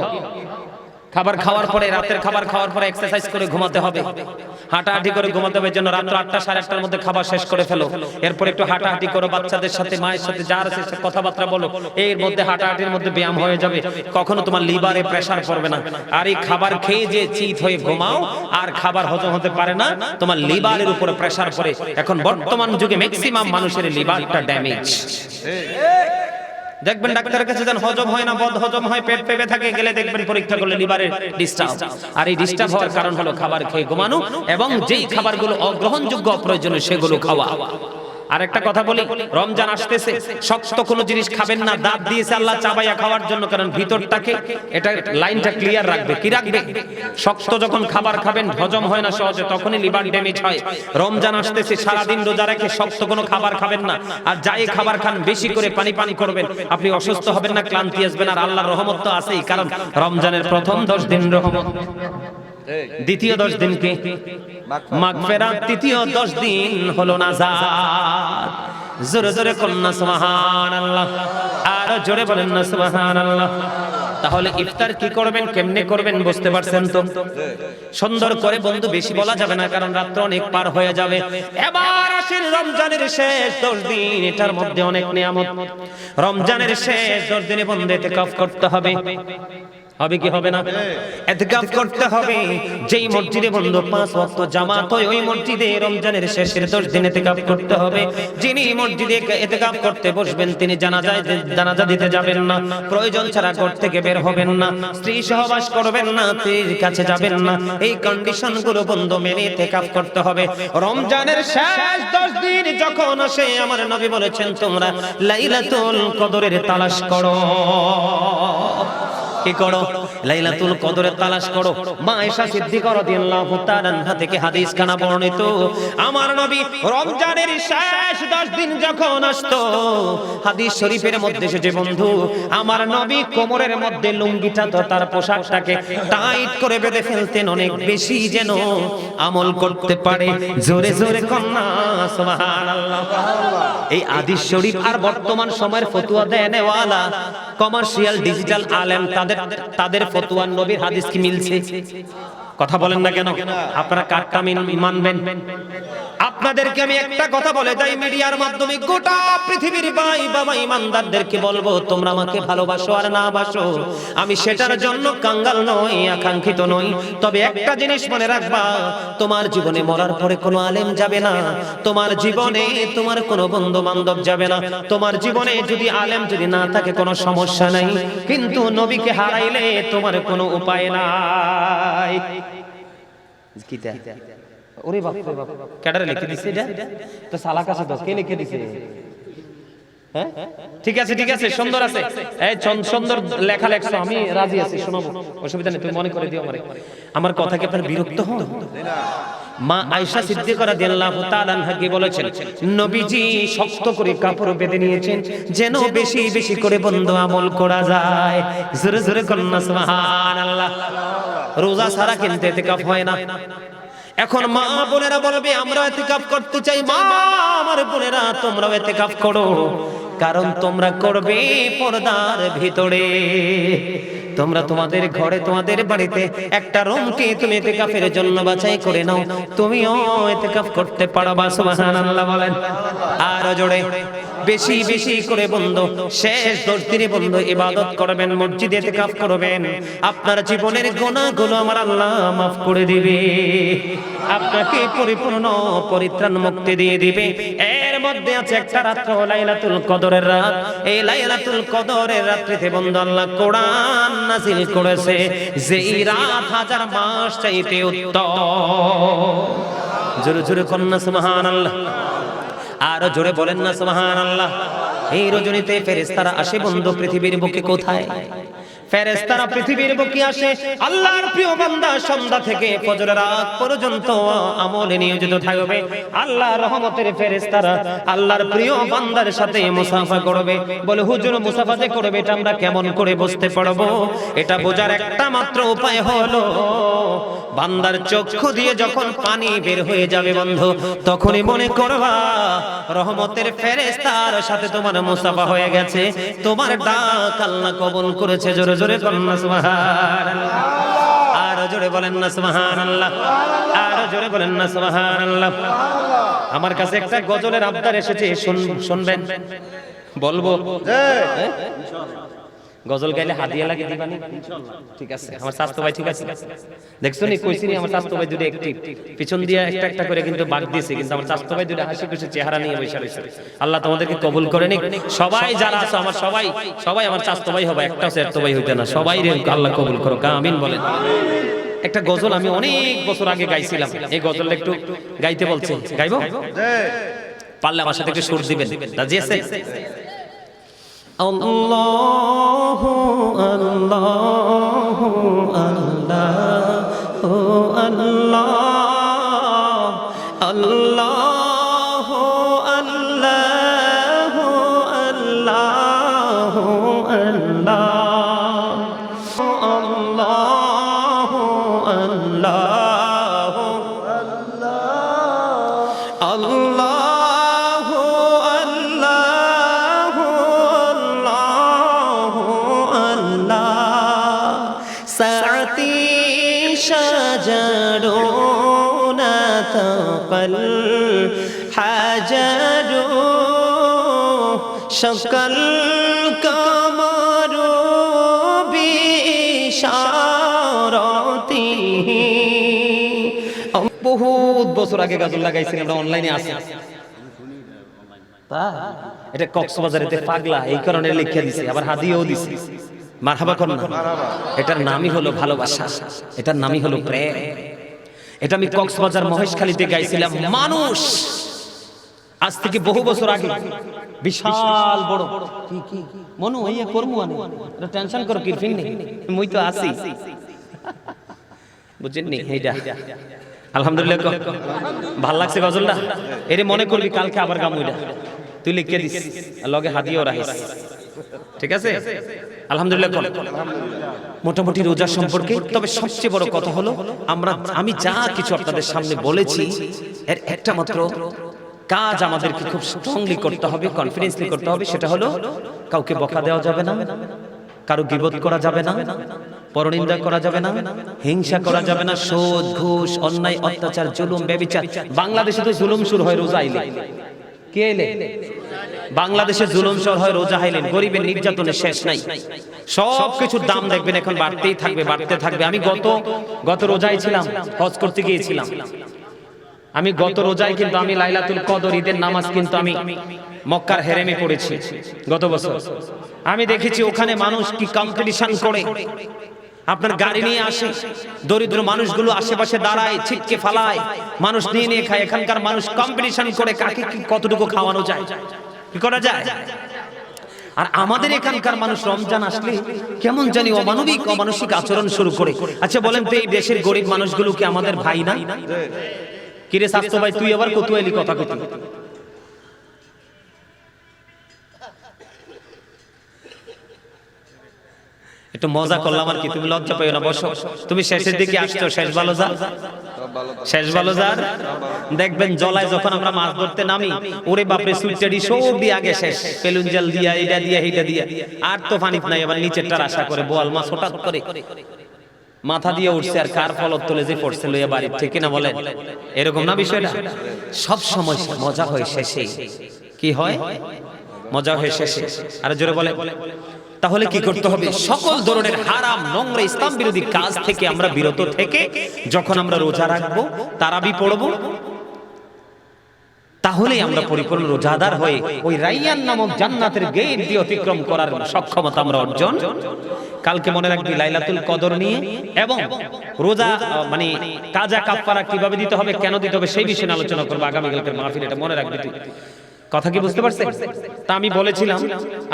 খাবার খাওয়ার পরে, রাতের খাবার খাওয়ার পরে এক্সারসাইজ করে ঘুমাতে হবে, হাঁটাহাঁটি করে ঘুমাতে হবে। জন্য রাত 8টা 8:30টার মধ্যে খাবার শেষ করে ফেলো। এরপর একটু হাঁটাহাঁটি করো, বাচ্চাদের সাথে, মায়ের সাথে, যার আছে কথাবার্তা বলো। এর মধ্যে হাঁটাহাঁটির মধ্যে ব্যায়াম হয়ে যাবে, কখনো তোমার লিভারে প্রেসার পড়বে না। আর এই খাবার খেয়ে যে চিত হয়ে ঘুমাও আর খাবার হজম হতে পারে না, তোমার লিভারের উপরে প্রেসার পড়ে। এখন বর্তমান যুগে ম্যাক্সিমাম মানুষের লিভারটা ড্যামেজ। দেখবেন ডাক্তারের কাছে যান, হজম হয় না, বদ হজম হয়, পেট পেপে থাকে, গেলে দেখবেন পরীক্ষা করলে লিভারে ডিস্টার্ব। আর এই ডিস্টার্ব হওয়ার কারণ হলো খাবার খেয়ে ঘুমানো এবং যেই খাবারগুলো অগ্রহণযোগ্য অপ্রয়োজনীয় সেগুলো খাওয়া। আর একটা কথা বলি, রমজান আসতেছে, শক্ত কোনো জিনিস খাবেন না। দাঁত দিয়েছে আল্লাহ চাবাইয়া খাওয়ার জন্য, কারণ ভিতরটাকে, এটা লাইনটা ক্লিয়ার রাখবে। কি রাখবে? শক্ত যখন খাবার খাবেন হজম হয় না সহজে, তখনই লিভার ড্যামেজ হয়। রমজান আসতেছে, সারাদিন রোজা রেখে শক্ত কোনো খাবার খাবেন না। আর যাই খাবার খান বেশি করে পানি পান করবেন, আপনি অসুস্থ হবেন না, ক্লান্তি আসবেন। আর আল্লাহর রহমত তো আছেই, কারণ রমজানের প্রথম 10 দিন রহমত, দ্বিতীয় 10 দিন কি মাগফিরাত, তৃতীয় 10 দিন হলো নাজাত। জোরে জোরে কন্যা সুবহানাল্লাহ, আর জোরে বলেন না সুবহানাল্লাহ। তাহলে ইফতার কি করবেন, কেমনে করবেন বুঝতে পারছেন তো? সুন্দর করে বন্ধু, বেশি বলা যাবে না, কারণ রাত অনেক পার হয়ে যাবে। এবার আসেন রমজানের শেষ 10 দিন, এটার মধ্যে অনেক নিয়ামত। রমজানের শেষ 10 দিনে বন্ধু ইতিকাফ করতে হবে। হবে কি হবে না? ইতিকাফ করতে হবে। যেই মসজিদে বন্ধু 5 ওয়াক্ত জামাত হয়, ওই মসজিদে রমজানের শেষের 10 দিন ইতিকাফ করতে হবে। যিনি মসজিদে ইতিকাফ করতে বসবেন, তিনি জানাজা দিতে যাবেন না, প্রয়োজন ছাড়া ঘর থেকে বের হবেন না, স্ত্রী সহবাস করবেন না, স্ত্রীর কাছে যাবেন না। এই কন্ডিশনগুলো বন্ধু মেনে ইতিকাফ করতে হবে। রমজানের শেষ 10 দিন যখন আসে, আমার নবী বলেছেন, তোমরা লাইলাতুল কদরের তালাশ করো। কি করো? লাইলাতুল কদরের তালাশ করো। মা আয়েশা সিদ্দিকা রাদিয়াল্লাহু তাআলা আনহা থেকে হাদিস খানা বর্ণিত, আমার নবী রমজানের শেষ 10 দিন যখন আসতো, হাদিস শরীফের মধ্যে এসেছে বন্ধু, আমার নবী কোমরের মধ্যে লুঙ্গিটা তো তার পোশাকটাকে টাইট করে বেঁধে ফেলতেন, অনেক বেশি যেন আমল করতে পারে। জোরে জোরে কন্যা সুবহানাল্লাহ। এই হাদিস শরীফ আর বর্তমান সময়ের ফতোয়া দেনেওয়ালা কমার্শিয়াল ডিজিটাল আলেম, তাদের ফতোয়া নবীর হাদিস কি মিলছে? কথা বলেন না কেন? আপনারা কাটটা মানবেন? আপনাদেরকে আমি একটা কথা বলে যাই, মিডিয়ার মাধ্যমে গোটা পৃথিবীর ভাই বাবা ইমানদারদেরকে বলবো, তোমরা আমাকে ভালোবাসো আর না বাসো, আমি সেটার জন্য কাঙ্গাল নই, আকাঙ্ক্ষিত নই। তবে একটা জিনিস মনে রাখবা, তোমার জীবনে মরার পরে কোনো আলেম যাবে না, তোমার জীবনে তোমার কোনো বন্ধু বান্ধব যাবে না, তোমার জীবনে যদি আলেম যদি না থাকে কোনো সমস্যা নাই, কিন্তু নবীকে হারাইলে তোমার কোনো উপায় নাই। কিটা ওরে বাপ রে বাপ, কেডারে লিখে দিছে এটা? তো সালা কাছে দাও, কে লিখে দিছে? হ্যাঁ ঠিক আছে ঠিক আছে, সুন্দর আছে, এই সুন্দর লেখা লেখছো, আমি রাজি আছি, শোনাবো, অসুবিধা নেই, তুমি মনে করে দিও আমারে। আমার কথা কি আপনার বিরক্ত হন? মা আয়েশা সিদ্দিকা রাদিয়াল্লাহু তাআলা আনহা কি বলেছেন, নবীজি শক্ত করে কাপড় বেঁধে নিয়েছেন যেন বেশি বেশি করে বন্ধু আমল করা যায়। জোরে জোরে কন্যা সুবহানাল্লাহ। রোজা ছাড়া কিন্তু ইতিকাফ হয় না। এখন মা বোনেরা বলবে, আমরা ইতিকাফ করতে চাই। মা আমার বোনেরা, তোমরাও ইতিকাফ করো, কারণ তোমরা করবে পর্দার ভিতরে। তোমরা তোমাদের ঘরে, তোমাদের বাড়িতে একটা রুমকে তুমি ইতিকাফের জন্য বাছাই করে নাও, তুমিও ইতিকাফ করতে পারবা। সুবহানাল্লাহ বলেন আর জোরে। বেশি বেশি করে বন্ধু শেষ 10 দিনে বন্ধু ইবাদত করবেন, মসজিদে ইতিকাফ করবেন, আপনার জীবনের গুনাহগুলো আমার আল্লাহ মাফ করে দিবে, আপনাকে পরিপূর্ণ পরিত্রাণ মুক্তি দিয়ে দিবে। এর মধ্যে আছে একটা রাত্র লাইলাতুল কদরের রাত। এই লাইলাতুল কদরের রাত্রিতে বন্ধু আল্লাহ কোরআন নাযিল করেছে, যেই রাত 1000 মাস চাইতে উত্তম। জোরে জোরে কন্যা সুবহানাল্লাহ, আর জোরে বলেন না সুবহানাল্লাহ। এই রজনীতে ফেরেশতারা আসে বন্ধু পৃথিবীর বুকে। কোথায়? ফেরেশতারা পৃথিবীর বুকে আসে, আল্লাহর প্রিয় বান্দা সন্ধ্যা থেকে ফজরের আগ পর্যন্ত আমলে নিয়োজিত থাকবে। আল্লাহর রহমতের ফেরেশতারা আল্লাহর প্রিয় বান্দার সাথে মুসাফা করবে। বলে হুজুর মুসাফা যে করবে, এটা আমরা কেমন করে বুঝতে পারবো? এটা বোঝার একটা মাত্র উপায় হলো, বান্দার চক্ষু দিয়ে যখন পানি বের হয়ে যাবে বন্ধু, তখনই মনে করবা রহমতের ফেরেশতার সাথে তোমার মুসাফা হয়ে গেছে, তোমার ডাক আল্লাহ কবুল করেছে। জোরে জোরে কন্যা সুবহানাল্লাহ। জোরে বলেন না সুবহানাল্লাহ, আরো জোরে বলেন না সুবহানাল্লাহ। আমার কাছে একটা গজলের আবদার এসেছে, শুনবেন? বলবো? গজল গাইলে হাদিয়া লাগে দিবানি? ঠিক আছে, আমার স্বাস্থ্য ভাই ঠিক আছে? দেখছো নি কইছি নি আমার স্বাস্থ্য ভাই দুটো একটি পিছন দিয়ে একটা একটা করে কিন্তু বাগ দিয়েছে, কিন্তু আমার স্বাস্থ্য ভাই দুটো হাসি খুশি চেহারা নিয়ে বসে রয়েছে। আল্লাহ তোমাদেরকে কবুল করে নিক। সবাই যারা আছো আমার সবাই আমার স্বাস্থ্য ভাই হবে, একটাও স্বাস্থ্য ভাই হইতে না। সবাই আল্লাহ কবুল করো, আমিন বলেন। একটা গজল আমি অনেক বছর আগে গাইছিলাম, এই গজলটা একটু গাইতে বলছে, গাইবো? পারলে আমার সাথে একটু সুর দিবেন, রাজি আছেন? আল্লাহু আল্লাহু আল্লাহু আল্লাহ, আল্লাহু আল্লাহু আল্লাহু আল্লাহ, আল্লাহু আল্লাহু আল্লাহ, شجرنا تقى الحجر شق القمر بإشارته। বহুত বছর আগে গাজল লাগাইছিলাম, আমরা অনলাইনে আছে। এটা কক্সবাজারেতে পাগলা, এই কারণে লিখে দিছে, আবার হাদিয়াও দিছে। মারহাবা করুন না। এটার নামই হলো ভালোবাসা, এটার নামই হলো প্রেম। এটা আমি কক্সবাজার মহেশখালীতে গাইছিলাম। মানুষ আজ থেকে বহু বছর আগে বিশাল বড় কি মনু হইয়া করমু আনে, এটা টেনশন করো কি ফিন নেই, মুই তো আছি, বুঝছেন নি? এইটা আলহামদুলিল্লাহ ভাল লাগছে গজলটা। এরে মনে করবি কালকে আবার গামুইটা তুই লিখে দিস, লগে হাদিয়াও রাখিস, ঠিক আছে? আলহামদুলিল্লাহ। মোটামুটি রোজা সম্পর্কে তবে সবচেয়ে বড় কথা হলো আমি যা কিছু আপনাদের সামনে বলেছি এর একটা মাত্র কাজ আমাদেরকে খুব স্ট্রংলি করতে হবে, কনফিডেন্সলি করতে হবে। সেটা হলো কাউকে বকা দেওয়া যাবে না, কারো গীবত করা যাবে না, পরনিন্দা করা যাবে না, হিংসা করা যাবে না, সুদ ঘুষ অন্যায় অত্যাচার জুলুম ব্যভিচার। বাংলাদেশে তো জুলুম শুরু হয় রোজা আইলে। কে এলে? বাংলাদেশে জুলুম শুরু হয় রোজা আইলে। গরিবের নির্যাতনের শেষ নাই। সবকিছুর দাম দেখবেন এখন বাড়তেই থাকবে, বাড়তে থাকবে। আমি গত রোজায় ছিলাম, হজ করতে গিয়েছিলাম। আমি গত রোজায় কিন্তু আমি লাইলাতুল কদর ঈদের নামাজ কিন্তু আমি মক্কার হেরেমে পড়েছি গত বছর। আমি দেখেছি ওখানে মানুষ কি কম্পিটিশন করে, আপনার গাড়ি নিয়ে আসে, দরিদ্র মানুষগুলো আশেপাশে দাঁড়ায়, ছিটকে ফালায়, মানুষ নিয়ে নিয়ে খায়। এখানকার মানুষ কম্পিটিশন করে কাকে কতটুকু খাওয়ানো যায়, কি করা যায়। আর আমাদের এখানকার মানুষ রমজান আসলে কেমন জানি অমানসিক আচরণ শুরু করে। আচ্ছা বলেন তো, এই দেশের গরিব মানুষগুলো কি আমাদের ভাই না? কিরে স্বাস্থ্য ভাই, তুই আবার কতুয়ালি কথা কত? একটু মজা করলাম আর কি, তুমি লজ্জা পাইও না, বসো। তুমি শেষের দিকে আসছো, শেষ ভালো যা, শেষ ভালো যা। দেখবেন জলায় যখন আমরা মাছ ধরতে নামি, ওরে বাপরে সুইটারি সব দিয়ে আগে শেষ, বেলুন জাল দিয়া, এটা দিয়া, এইটা দিয়া, আর তো পানিত নাই। এবার নিচেরটার আশা করে বোয়াল মাছ হঠাৎ করে মাথা দিয়ে উঠছে, আর কার ফলত তোলে যে পড়ছে লইয়া বাড়ির, ঠিক না বলেন? এরকম না বিষয়টা? সব সময় মজা হয় শেষে। কি হয়? মজা হয় শেষে। আর জোরে বলে। তাহলে কি করতে হবে? সকল ধরনের হারাম নোংরা ইসলাম বিরোধী কাজ থেকে আমরা বিরত থেকে যখন আমরা রোজা রাখবো, তারাবি পড়বো, তাহলেই আমরা পরিপূর্ণ রোজাদার হয়ে ওই রাইয়ান নামক জান্নাতের গেট দিয়ে অতিক্রম করার সক্ষমতা আমরা অর্জন। কালকে মনে রাখবি লাইলাতুল কদর নিয়ে এবং রোজা মানে কাজা কাফারা কিভাবে দিতে হবে, কেন দিতে হবে, সেই বিষয়ে আলোচনা করবো আগামীকালকের মাহফিলে। এটা মনে রাখবি তুই। কথা কি বুঝতে পারছেন? তা আমি বলেছিলাম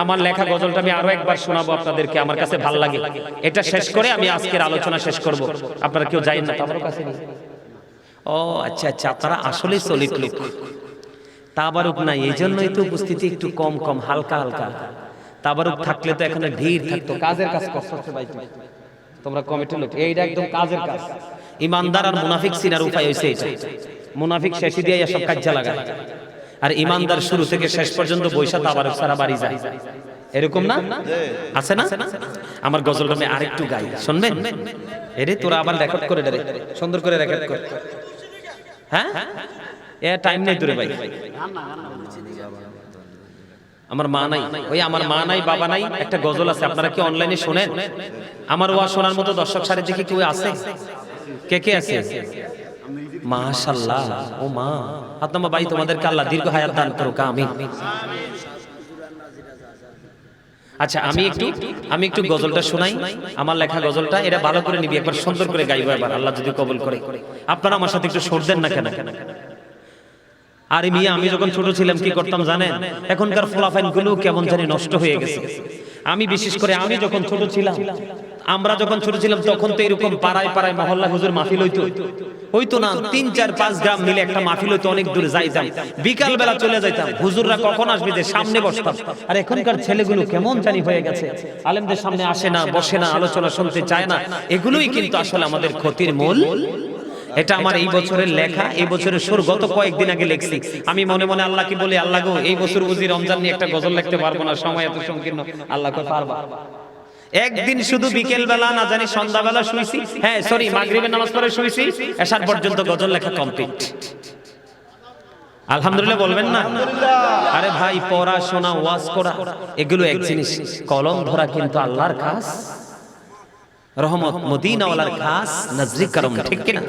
আমার লেখা গজলটা আমি আরো একবার শোনাবো আপনাদেরকে, আমার কাছে ভালো লাগে। এটা শেষ করে আমি আজকের আলোচনা শেষ করব। আপনারা কেউ যাই না তো আমার কাছে? ও আচ্ছা আচ্ছা, আপনারা আসলেই সলিড লোক। তাবারুক নাই, এই জন্যই তো উপস্থিতি একটু কম কম, হালকা হালকা। তাবারুক থাকলে তো এখানে ভিড় থাকতো। কাজের কাজ করছো ভাই তোমরা, কমিটির লোক। এইটা একদম কাজের কাজ। ইমানদার আর মুনাফিক সিনার উপায় হইছে এটা। মুনাফিক শেষে দিয়ে সব কাজ লাগায়, আর ইমানদার শুরু থেকে শেষ পর্যন্ত বৈশা তাবারুক সারা বাড়ি যায়। এরকম না আছে না? আমার গজলটা আমি আরেকটু গাই, শুনবেন? এরে তোরা আবার রেকর্ড করে দে, সুন্দর করে রেকর্ড কর। হ্যাঁ এ টাইম নেই তোরে ভাই, আমার মা নাই, ওই আমার মা নাই বাবা নাই, একটা গজল আছে, আপনারা কি অনলাইনে শুনেন? আমার ওয়া শোনার মতো দর্শক সারি দিকে কেউ আছে? কে কে আছে? মাশাআল্লাহ, ও মা আত্মা ভাই, তোমাদেরকে আল্লাহ দীর্ঘ হায়াত দান করুক, আমিন। আচ্ছা আমি একটু গজলটা শোনাই, আমার লেখা গজলটা, এটা ভালো করে নিবি, একবার সুন্দর করে গাইবো এবার, আল্লাহ যদি কবুল করে। আপনারা আমার সাথে একটু সুর দেন না কেন? আরে মিয়া, আমি যখন ছোট ছিলাম কি করতাম জানেন? এখনকার ফলাফাইন গুলো কেমন জানি নষ্ট হয়ে গেছে। আমি বিশেষ করে আমি যখন ছোট ছিলাম, আমরা যখন ছোট ছিলাম তখন তো এরকম পাড়ায় পাড়ায় মহল্লা হুজুর মাহফিল হইতো না, 3 4 5 গ্রাম মিলে একটা মাহফিল হইতো, অনেক দূরে যাইতাম, বিকাল বেলা চলে যাইতাম, হুজুররা কখন আসবে যে সামনে বসতাম। আর এখনকার ছেলেগুলো কেমন জানি হয়ে গেছে, আলেমদের সামনে আসে না, বসে না, আলোচনা শুনতে চায় না। এগুলোই কিন্তু আসলে আমাদের ক্ষতির মূল। এটা আমার এই বছরের লেখা, এই বছরের সুর গত কয়েকদিন আগে লিখছি। আমি মনে মনে আল্লাহকে বলি, আল্লাহ গো, এই বছর বুঝি রমজান নিয়ে একটা গজল লিখতে পারবো না, সময় এত সংকীর্ণ। আল্লাহ কয় পারবা। একদিন শুধু বিকেল বেলা না জানি সন্ধ্যা বেলা শুইছি, হ্যাঁ সরি মাগরিবের নামাজ পড়ে শুইছি, এশার পর্যন্ত গজল লেখা কমপ্লিট। আলহামদুলিল্লাহ বলবেন না? আরে ভাই, পড়াশোনা ওয়াজ করা এগুলো এক জিনিস, কলম ধরা কিন্তু আল্লাহর কাজ, রহমত মদিনাওয়ালার খাস নজরি করম, ঠিক কি না?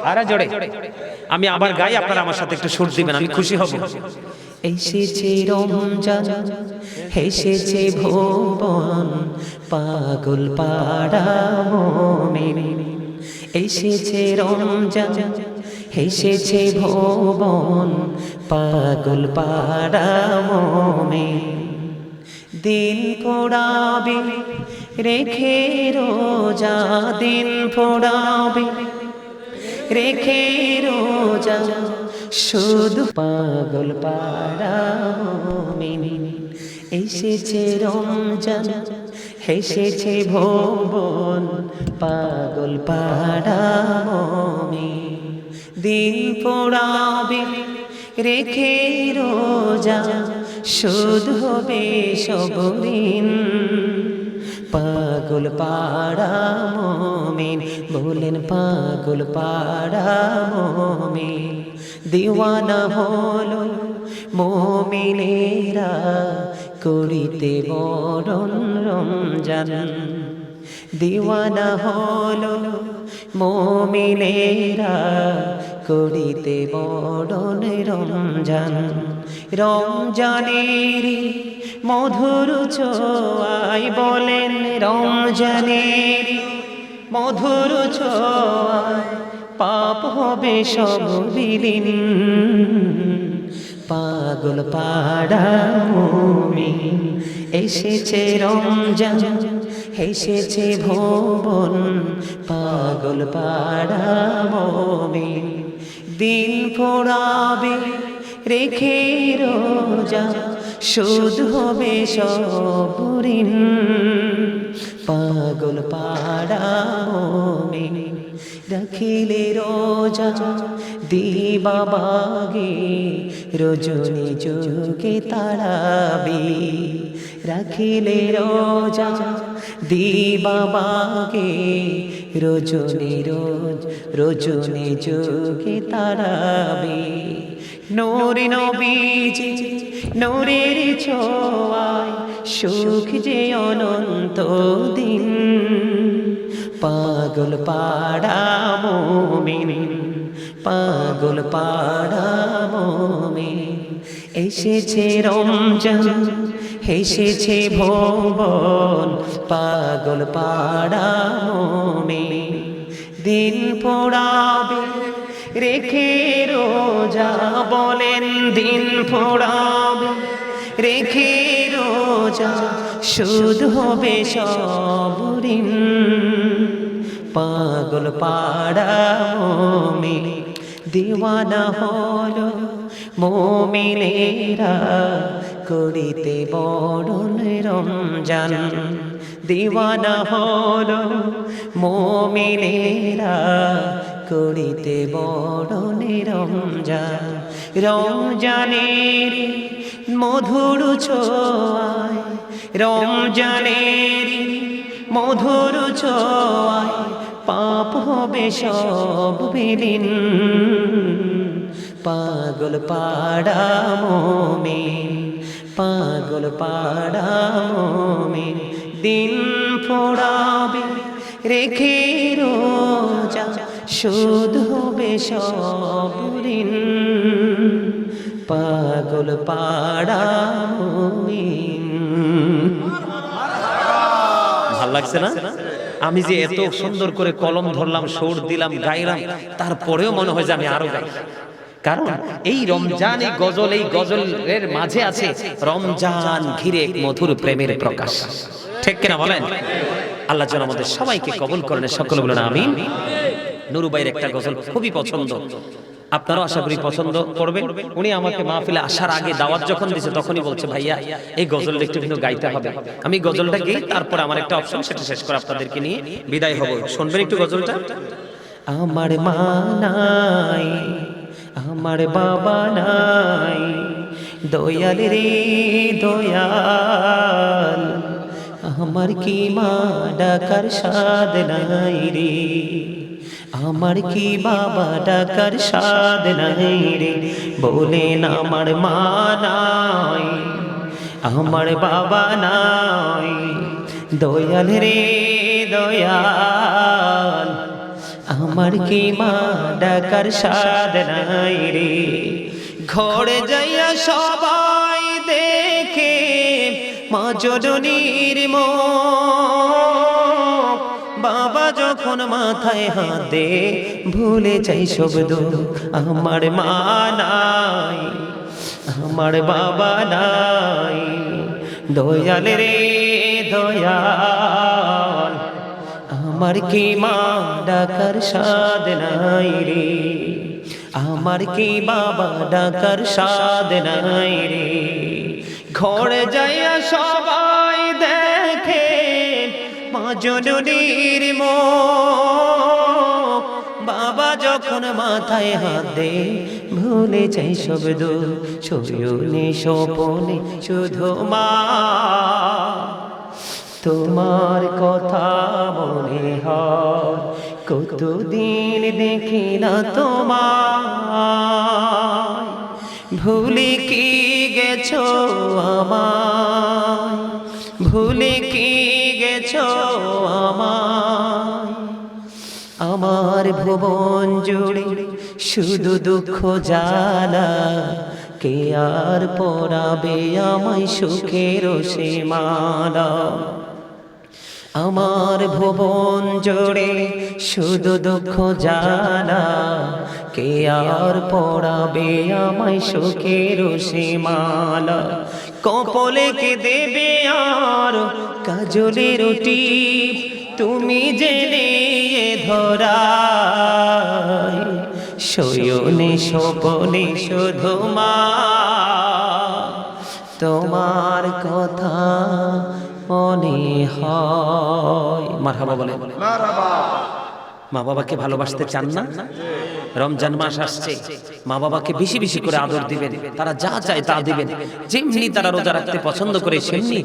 আরে জোরে আমি আবার গাই, আপনারা আমার সাথে একটু সুর দিবেন, আমি খুশি হব। এসেছে রমজান, এসেছে ভুবন, পাগল পাড়া মুমিন। এসেছে রমজান, এসেছে ভুবন, পাগল পাড়া মুমিন। দিন পোড়াবে রেখে রোজা, দিন পোড়াবে রেখে রোজা, শুধু পাগল পাড়া মুমিন। এসেছে রমজান, এসেছে ভুবন, পাগল পাড়া মুমিন। দিন পোড়াবে রেখে রোজা, শুধু হবে সবরিন, পাগল পাড়া মুমিন। বলেন পাগল পাড়া মুমিন। দিওয়ানা হলো মুমিনেরা, করিতে বরণ রমজান। দিওয়ানা হলো মুমিনেরা, করিতে বরণ রমজান। রমজানের মধুর ছোঁয়ায়, বলেন রমজানের মধুর ছোঁয়ায়, পাপ হবে সব বিলীন, পাগল পাড়া মুমিন। এসেছে রমজান, এসেছে ভুবন, পাগল পাড়া মুমিন। দিন পোড়াবে রেখে রোজা, শুধু হবে সবরিন, পাগল পাড়া মুমিন। রাখিলে রোজা দিবা বাগে, রজনী যুগে তারাবি। রাখিলে রোজা দিবা বাগে, রজনী যুগে তারাবি। নূরে নবীজি নূরের ছোঁয়ায়, সুখ যে অনন্ত দিন, পাগল পাড়া মুমিন, পাগল পাড়া মুমিন। এসেছে রমজান, এসেছে ভুবন, পাগল পাড়া মুমিন। দিন পোড়াবে রেখে রোজা, বলেন দিন পোড়াবে রেখে রোজা, শুধু হবে সবরিন, পাগল পাড়া মুমিন। দিওয়ানা হলো মুমিনেরা, করিতে বরণ রমজান। দিওয়ানা হলো মুমিনেরা, করিতে বরণ রমজান। রমজানের মধুর ছোঁয়ায়, রমজানের মধুর ছোঁয়ায় পাপ হবে সব বিলীন। পাগল পাড়া মুমিন, পাগল পাড়া মুমিন দিন পড়াবে রেখে রোজা, শোধ হবে সব ঋণ। পাগল পাড়া মুমিন। ভাল লাগছে না? আমি যে এত সুন্দর করে কলম ধরলাম, সুর দিলাম, গাইলাম, তারপরেও মনে হয় যে আমি আরো গাই। কারণ এই রমজান, এই গজল, এই গজলের মাঝে আছে রমজান ঘিরে এক মধুর প্রেমের প্রকাশ। ঠিক কিনা বলেন? আল্লাহ যেন আমাদের সবাইকে কবুল করেন, সকলে বলেন আমিন। নুরু ভাইয়ের একটা গজল খুবই পছন্দ, আপনারাও আশা করি পছন্দ করবেন। উনি আমাকে মাহফিলে আসার আগে দাওয়াত যখন দিয়েছে তখনই বলছে, ভাইয়া এই গজলটা একটু কিন্তু গাইতে হবে। আমি গজলটা গেই, তারপর আমার একটা অপশন, সেটা শেষ করে আপনাদেরকে নিয়ে বিদায় হব। শুনবেন একটু গজলটা? আমার মা নাই, আমার বাবা নাই, দয়াল রে দয়াল, আমার কি মা ডাকার সাদ নাই রে, আমার কি বাবা ডাকার সাদ নাই রে, বলেন আমার মা নাই, আমার বাবা নাই, দয়াল রে দয়াল, আমার কি মা ডাকার সাদ নাই রে। ঘরে যাইয়া সবাই দেখে মা জননীর মুখ, বাবা যখন মাথায় হাত দে ভুলে যাই সব দুঃখ। আমার মা নাই, আমার বাবা নাই, দয়াল রে দয়াল, আমার কি মা ডাকার সাদ নাই রে, আমার কি বাবা ডাকার সাদ নাই রে। ঘরে যাইয়া সবাই দেখে মা জননীর মুখ, বাবা যখন মাথায় হাত দে ভুলে যাই সব দুঃখ। শয়নে স্বপনে শুধু মা তোমার কথা মনে হয়, কতদিন দেখি না তোমায়, ভুলে কি গেছো আমায়, ভুলে কি গেছো আমায়। আমার ভুবন জুড়ে শুধু দুঃখ জ্বালা, কে আর পরাবে আমায় সুখের সীমানা। আমার ভুবন জুড়ে শুধু দুঃখ জ্বালা, কে আর পরাবে আমায় সুখের সীমানা। কপলে কে দেবে আর কাজলের টিপ, তুমি জেনে ধরায়, শয়নে স্বপনে শুধু মা তোমার কথা মনে হয়। মারহাবা বলে। মা বাবাকে ভালোবাসতে চান না? রমজান মাস আসছে, মা বাবাকে বেশি বেশি করে আদর দিবেন, তারা যা চায় তা দিবেন। যেমনি তারা রোজা রাখতে পছন্দ করে সেমনি